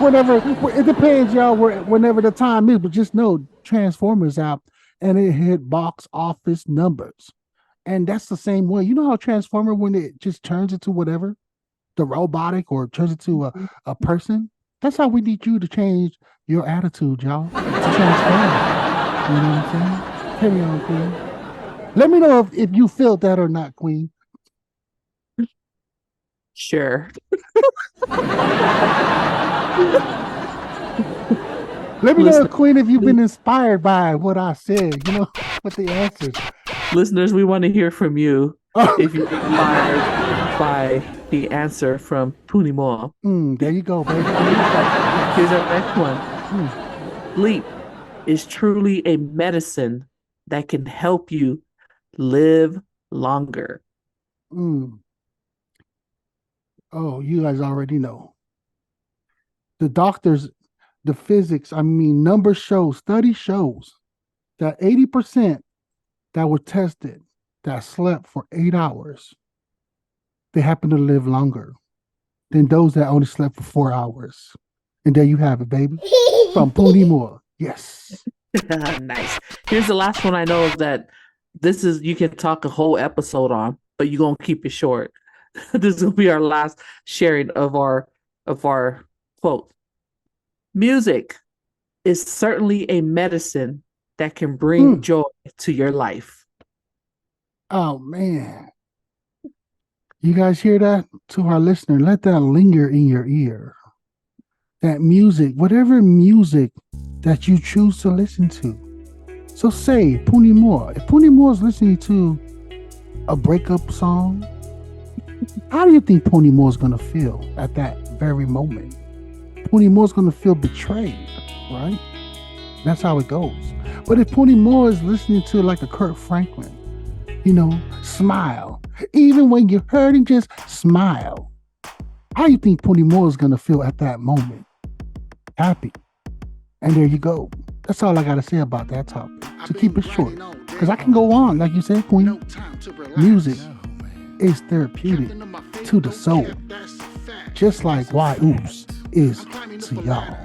Whenever, it depends, y'all, whenever the time is. But just know Transformers out and it hit box office numbers. And that's the same way. You know how Transformer, when it just turns into whatever, the robotic or turns into a person? That's how we need you to change your attitude, y'all. To transform. You know what I'm saying? Carry on, Queen. Let me know if you felt that or not, Queen. Sure. Let me know, Queen, if you've been inspired by what I said, with the answers. Listeners, we want to hear from you if you're inspired by the answer from Puni Moa. There you go, baby. Here's our next one. Sleep is truly a medicine that can help you live longer. Oh, you guys already know. The doctors, the physics, study shows that 80% that were tested that slept for 8 hours, they happen to live longer than those that only slept for 4 hours. And there you have it, baby. From Puni Moa. Yes. Nice. Here's the last one I know that you can talk a whole episode on, but you're going to keep it short. This will be our last sharing of our quote. Music is certainly a medicine that can bring joy to your life. Oh, man. You guys hear that? To our listener, let that linger in your ear. That music, whatever music that you choose to listen to. So say, Puni Moa. If Puni Moa is listening to a breakup song, how do you think Puni Moa is going to feel at that very moment? Puni Moa is going to feel betrayed. right? That's how it goes. But if Puni Moa is listening to like a Kurt Franklin, smile. Even when you're hurting, just smile. How do you think Puni Moa is going to feel at that moment? Happy. And there you go. That's all I got to say about that topic. To keep it short. Because I can go on, like you said, Queen. Music is therapeutic to the soul. Just like whyuce is to y'all.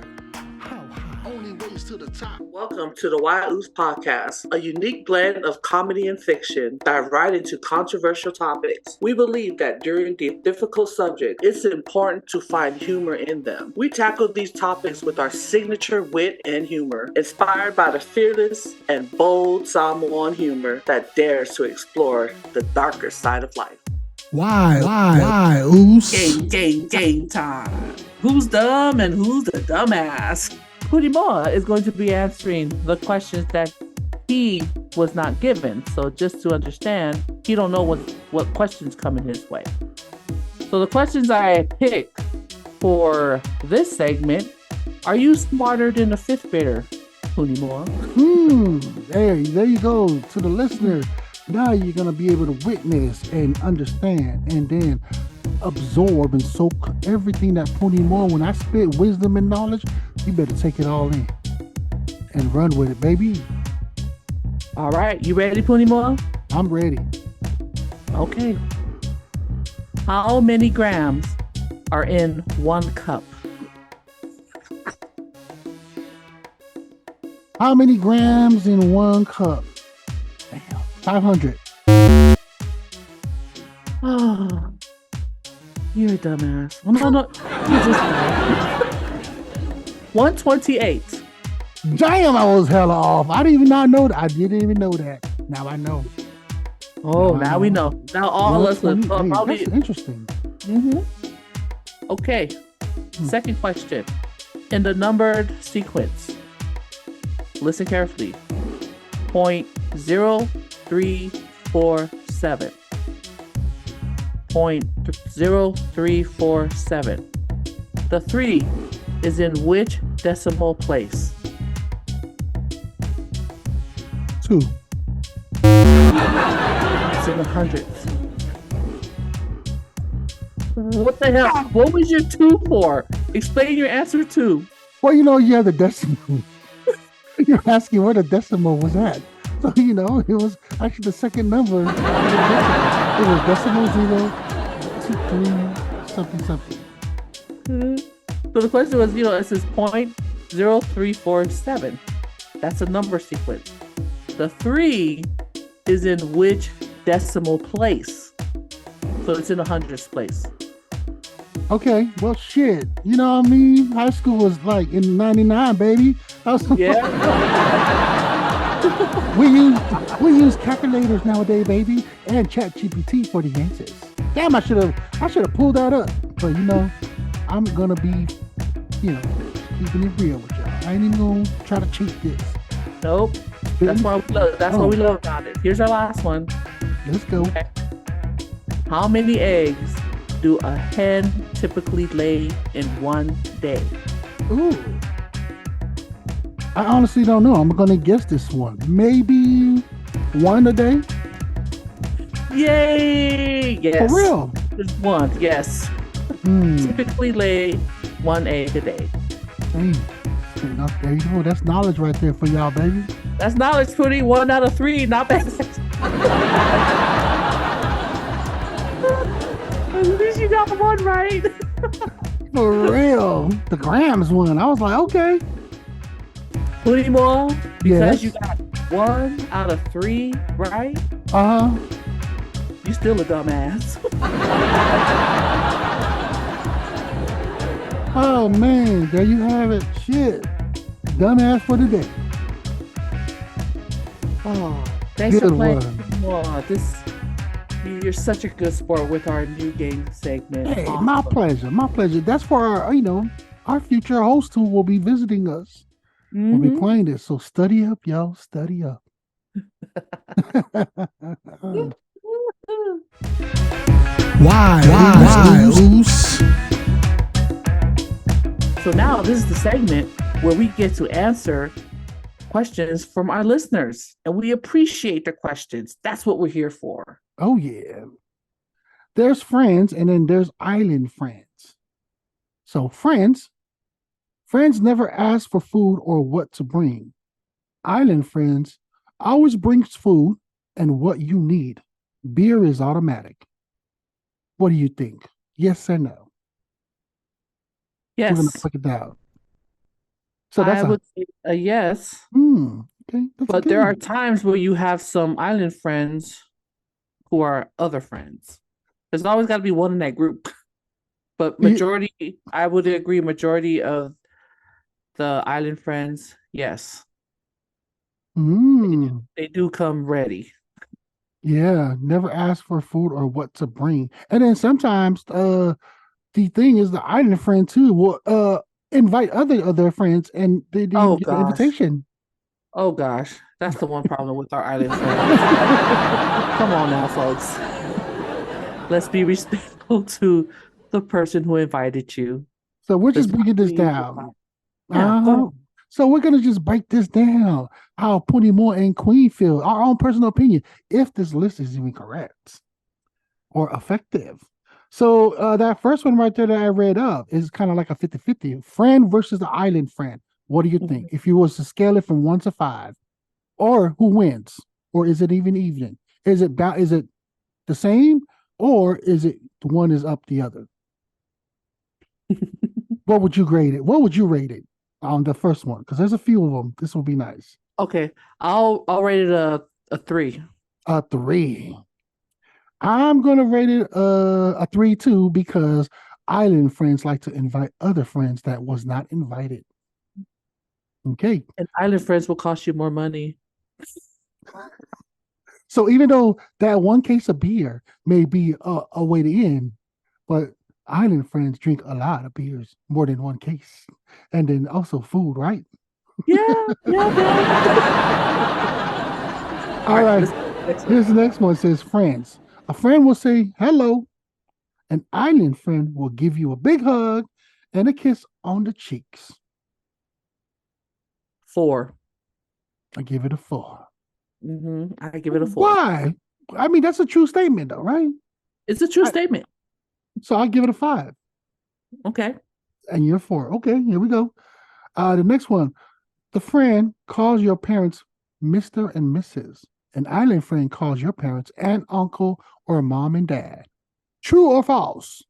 Welcome to the whyuce podcast, a unique blend of comedy and fiction, dive right into controversial topics. We believe that during the difficult subject, it's important to find humor in them. We tackle these topics with our signature wit and humor, inspired by the fearless and bold Samoan humor that dares to explore the darker side of life. Whyuce? Game time. Who's dumb and who's the dumbass? Puni Moa is going to be answering the questions that he was not given. So just to understand, he don't know what questions coming his way. So the questions I picked for this segment: are you smarter than a fifth grader, Puni Moa? There you go. To the listener, now you're gonna be able to witness and understand, and then absorb and soak everything that Puni Moa. When I spit wisdom and knowledge, you better take it all in and run with it, baby. All right, you ready, Puni Moa? I'm ready. Okay. How many grams are in 1 cup? How many grams in 1 cup? Damn, 500. Oh, you're a dumbass. Oh, no. You just 128. Damn, I was hella off. I didn't even know that. I didn't even know that. Now I know. Now we know. Now all of us will probably. That's interesting. Okay. Second question. In the numbered sequence, listen carefully. 0.0347. 0.0347. The 3 is in which decimal place? 2. It's in the hundredths. What the hell? What was your 2 for? Explain your answer to. Well, you have the decimal. You're asking where the decimal was at. So, it was actually the second number. It was decimal 0, 2, 3, something. So the question was, it says 0.0347. That's a number sequence. The 3 is in which decimal place? So it's in the hundredths place. Okay, well, shit. You know what I mean? High school was like in 99, baby. Yeah. we use calculators nowadays, baby, and ChatGPT for the answers. Damn, I should have pulled that up. But I'm gonna be, keeping it real with y'all. I ain't even gonna try to cheat this. Nope. That's why we love. That's what we love about it. Here's our last one. Let's go. Okay. How many eggs do a hen typically lay in 1 day? Ooh. I honestly don't know. I'm gonna guess this one. Maybe 1 a day. Yay! Yes. For real? Just 1. Yes. Typically lay 1 egg a day. Dang. There you go. That's knowledge right there for y'all, baby. That's knowledge, Puni. 1 out of 3. Not bad. At least you got 1 right. For real. The grams one. I was like, okay. Puni Moa, because Yes. you got 1 out of 3 right, you still a dumbass. Oh man, there you have it. Shit. Dumbass for the day. Oh, thanks Good for playing. one. You're such a good sport with our new game segment. Hey, Awesome. my pleasure. My pleasure. That's for our future host who will be visiting us. We'll be playing this. So study up, y'all. Study up. Whyuce? So now this is the segment where we get to answer questions from our listeners. And we appreciate the questions. That's what we're here for. Oh, yeah. There's friends, and then there's island friends. So friends never ask for food or what to bring. Island friends always brings food and what you need. Beer is automatic. What do you think? Yes or no? We're gonna Yes, break it down. So I would say a yes. Okay, that's But good. there are times where you have some island friends who are other friends. There's always got to be one in that group. But majority, I would agree, majority of the island friends, yes. They do come ready. Yeah, never ask for food or what to bring. And then sometimes the thing is the island friend too will invite other friends and they didn't Oh get an gosh. invitation. Oh gosh. That's the one problem with our island friends. Come on now, folks. Let's be respectful to the person who invited you. So we're just Let's breaking this be- down. Yeah, go ahead. So we're gonna just break this down. How Puni Moa and Queen feel, our own personal opinion, if this list is even correct or effective. So that first one right there that I read up is kind of like a 50-50. Friend versus the island friend. What do you think? If you was to scale it from 1 to 5, or who wins? Or is it even? Is it the same? Or is it one is up the other? What would you grade it? What would you rate it on the first one? Because there's a few of them. This will be nice. Okay. I'll rate it a 3. A 3. I'm gonna rate it a 3 too, because island friends like to invite other friends that was not invited. Okay. And island friends will cost you more money. So even though that one case of beer may be a way to end, but island friends drink a lot of beers, more than one case, and then also food, right? Yeah. All right. Here's the next one. It says friends. A friend will say hello. An island friend will give you a big hug and a kiss on the cheeks. 4. I give it a 4. I give it a 4. Why? I mean, that's a true statement, though, right? It's a true statement. So I give it a 5. Okay. And you're 4. Okay, here we go. The next one. The friend calls your parents Mr. and Mrs. An island friend calls your parents aunt, uncle, or mom and dad. True or false?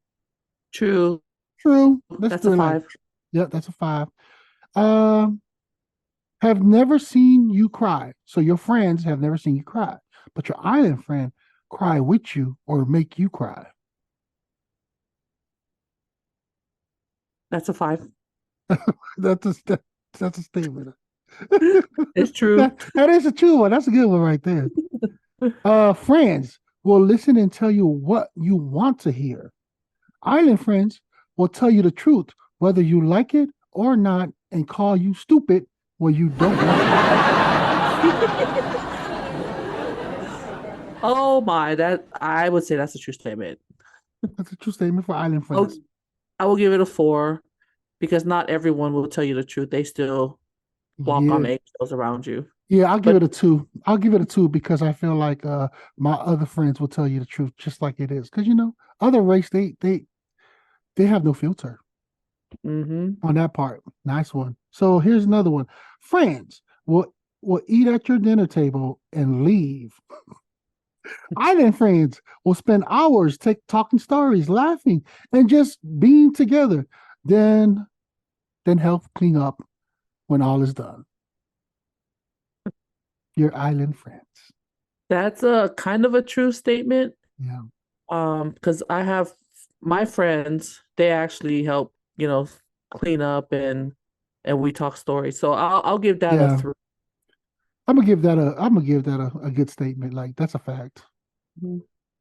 True. True. That's a 5. Yep, that's a 5. Have never seen you cry. So your friends have never seen you cry, but your island friend cry with you or make you cry. That's a 5. That's a statement. It's true. That is a true one. That's a good one right there. Friends will listen and tell you what you want to hear. Island friends will tell you the truth, whether you like it or not, and call you stupid when you don't want it. Oh my, that I would say that's a true statement. That's a true statement for island friends. I will give it a 4 because not everyone will tell you the truth. They still walk on eggshells around you. Yeah, I'll give it a 2. I'll give it a 2 because I feel like my other friends will tell you the truth just like it is. Because other race they have no filter on that part. Nice one. So here's another one. Friends will eat at your dinner table and leave. Island friends will spend hours talking stories, laughing, and just being together. Then help clean up when all is done. Your island friends. That's a kind of a true statement. Yeah. Because I have my friends, they actually help, clean up and we talk stories. So I'll give that a 3. I'm gonna give that a good statement. Like, that's a fact.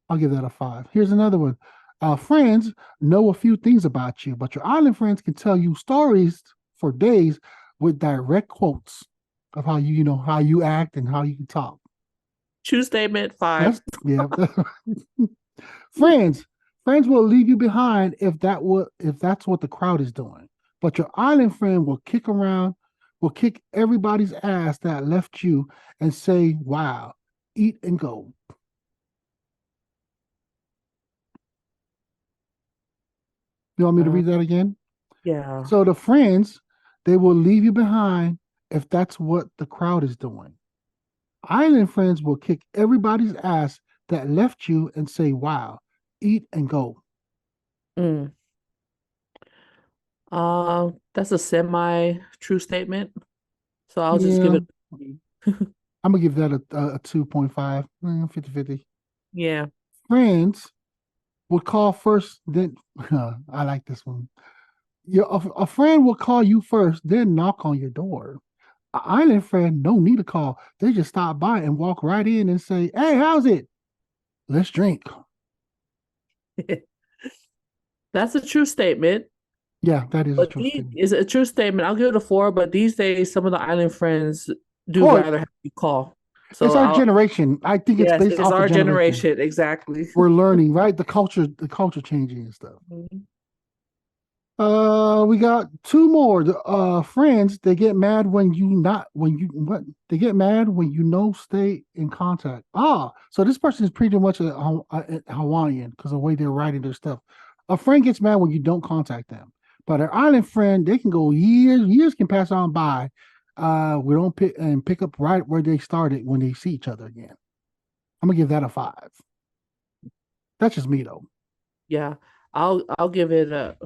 I'll give that a 5. Here's another one. Friends know a few things about you, but your island friends can tell you stories for days with direct quotes of how how you act and how you can talk. True statement, 5. Friends will leave you behind if that's what the crowd is doing, but your island friend will kick everybody's ass that left you and say, wow, eat and go. You want me to read that again? Yeah. So the friends, they will leave you behind if that's what the crowd is doing. Island friends will kick everybody's ass that left you and say, wow, eat and go. Mm. That's a semi-true statement. So I'll just give Yeah, it. I'm going to give that a 2.5, 50-50. Yeah. Friends would call first, then, I like this one. A friend will call you first, then knock on your door. An island friend, no need to call. They just stop by and walk right in and say, hey, how's it? Let's drink. That's a true statement. Yeah, that is a But true statement. is a true statement. I'll give it a 4, but these days some of the island friends do Oh, rather have you call. it's So our I'll generation. I think it's yes, based it's off of our generation. generation, exactly. We're learning, right? The culture changing and stuff. Mhm. We got two more. The friends, they get mad when you not when you what they get mad when you know stay in contact. So this person is pretty much a Hawaiian because of the way they're writing their stuff. A friend gets mad when you don't contact them, but an island friend, they can go years can pass on by. We don't pick up right where they started when they see each other again. I'm gonna give that a 5. That's just me though. Yeah. I'll give it a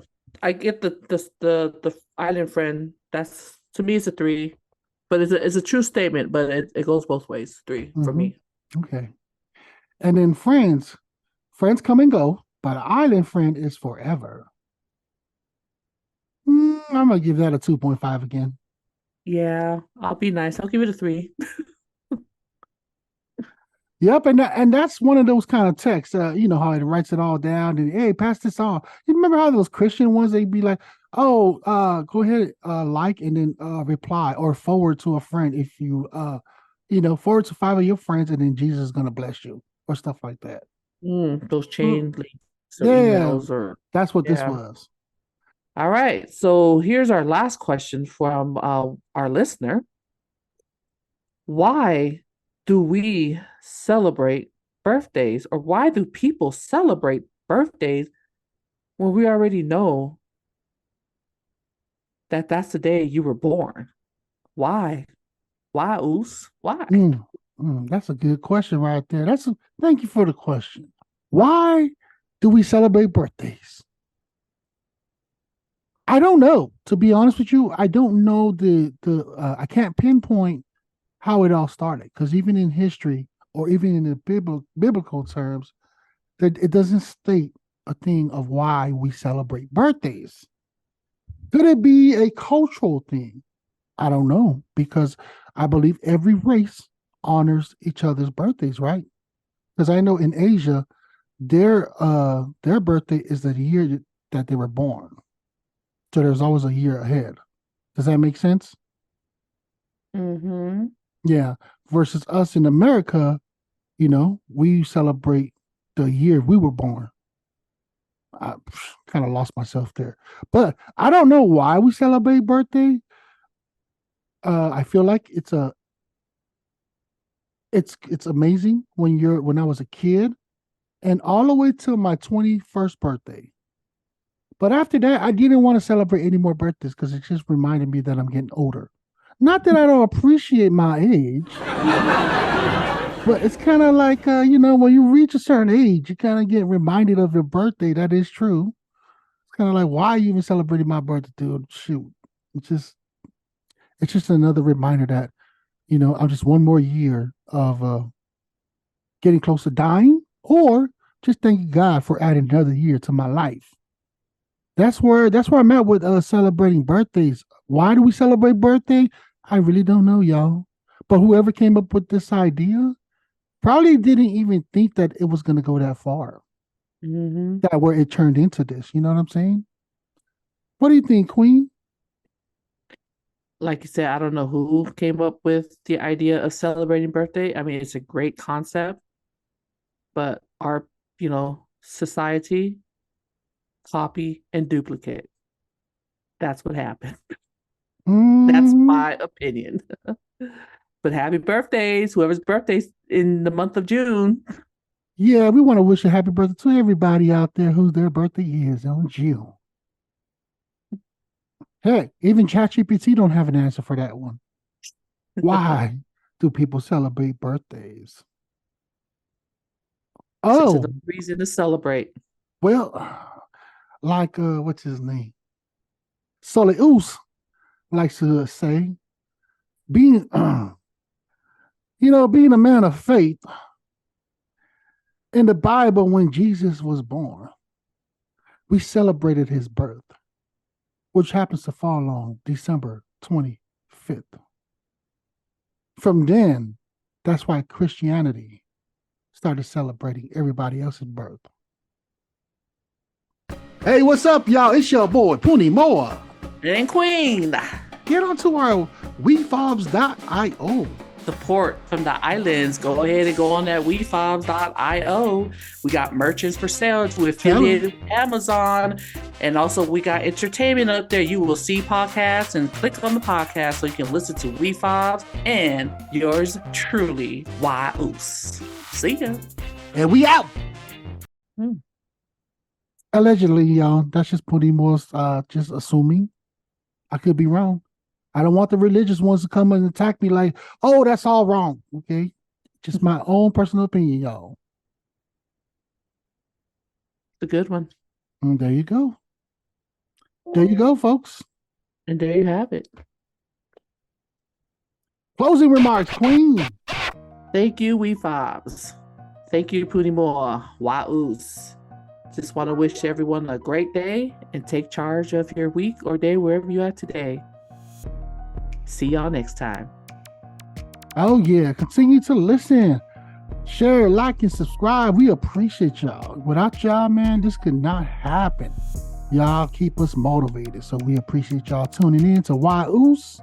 I get the island friend. That's to me it's a 3. But it's a true statement, but it goes both ways. 3 for Hmm. me. Okay. And then friends come and go, but an island friend is forever. I'm gonna give that a 2.5 again. Yeah, I'll be nice. I'll give it a 3. Yep, and that's one of those kind of texts. You know how it writes it all down and hey, pass this on. You remember how those Christian ones they'd be like, oh, go ahead, like and then reply or forward to a friend if you forward to 5 of your friends and then Jesus is gonna bless you or stuff like that. Those Mm, chain links or yeah, emails or that's what this yeah. was. All right. So here's our last question from our listener. Why do we celebrate birthdays, or why do people celebrate birthdays when we already know that that's the day you were born? Why? Why, Oos? Why? Mm, that's a good question right there. Thank you for the question. Why do we celebrate birthdays? I don't know. To be honest with you, I don't know I can't pinpoint how it all started because even in history or even in the biblical terms, that it doesn't state a thing of why we celebrate birthdays. Could it be a cultural thing? I don't know because I believe every race honors each other's birthdays, right? Because I know in Asia, their birthday is the year that they were born. So there's always a year ahead. Does that make sense? Mm-hmm. Yeah. Versus us in America, we celebrate the year we were born. I kind of lost myself there. But I don't know why we celebrate birthday. I feel like it's amazing when I was a kid and all the way till my 21st birthday. But after that, I didn't want to celebrate any more birthdays because it just reminded me that I'm getting older. Not that I don't appreciate my age, but it's kind of like, when you reach a certain age, you kind of get reminded of your birthday. That is true. It's kind of like, why are you even celebrating my birthday, dude? Shoot. It's just, it's just another reminder that, I'm just one more year of getting close to dying or just thanking God for adding another year to my life. That's where I'm at with celebrating birthdays. Why do we celebrate birthday? I really don't know, y'all. But whoever came up with this idea probably didn't even think that it was gonna go that far. Mm-hmm. That where it turned into this. You know what I'm saying? What do you think, Queen? Like you said, I don't know who came up with the idea of celebrating birthday. I mean, it's a great concept, but our, society copy and duplicate. That's what happened. That's Mm, my opinion. But happy birthdays, whoever's birthday's in the month of June. yeah, we want to wish a happy birthday to everybody out there whose their birthday is on June. Heck, even ChatGPT don't have an answer for that one. Why do people celebrate birthdays? Just Oh, another reason to celebrate. well, like what's his name? Whyuce likes to say, being being a man of faith in the Bible when Jesus was born, we celebrated his birth, which happens to fall on December 25th. From then, that's why Christianity started celebrating everybody else's birth. Hey, what's up, y'all? It's your boy, Puni Moa And Queen. Get onto our wefobz.io. Support from the islands. Go ahead and go on that wefobz.io. We got merchants for sale. We're affiliated with Amazon. And also we got entertainment up there. You will see podcasts and click on the podcast so you can listen to WeFobz and yours truly, whyuce. See ya. And we out. Allegedly, y'all. That's just Puni Moa's just assuming. I could be wrong. I don't want the religious ones to come and attack me like, oh, that's all wrong. Okay. Just my own personal opinion, y'all. It's a good one. And there you go. There you go, folks. And there you have it. Closing remarks, Queen. Thank you, WeFobz. Thank you, Puni Moa, whyuce. Just want to wish everyone a great day and take charge of your week or day wherever you're at today. See y'all next time. Oh, yeah. Continue to listen, share, like, and subscribe. We appreciate y'all. Without y'all, man, this could not happen. Y'all keep us motivated. So we appreciate y'all tuning in to whyuce,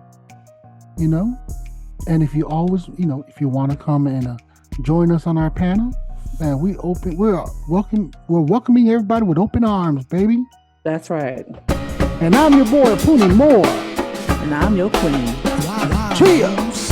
And if you always, if you want to come and join us on our panel, man, we're welcoming everybody with open arms, baby. That's right. And I'm your boy, Puni Moa. And I'm your queen. Cheers.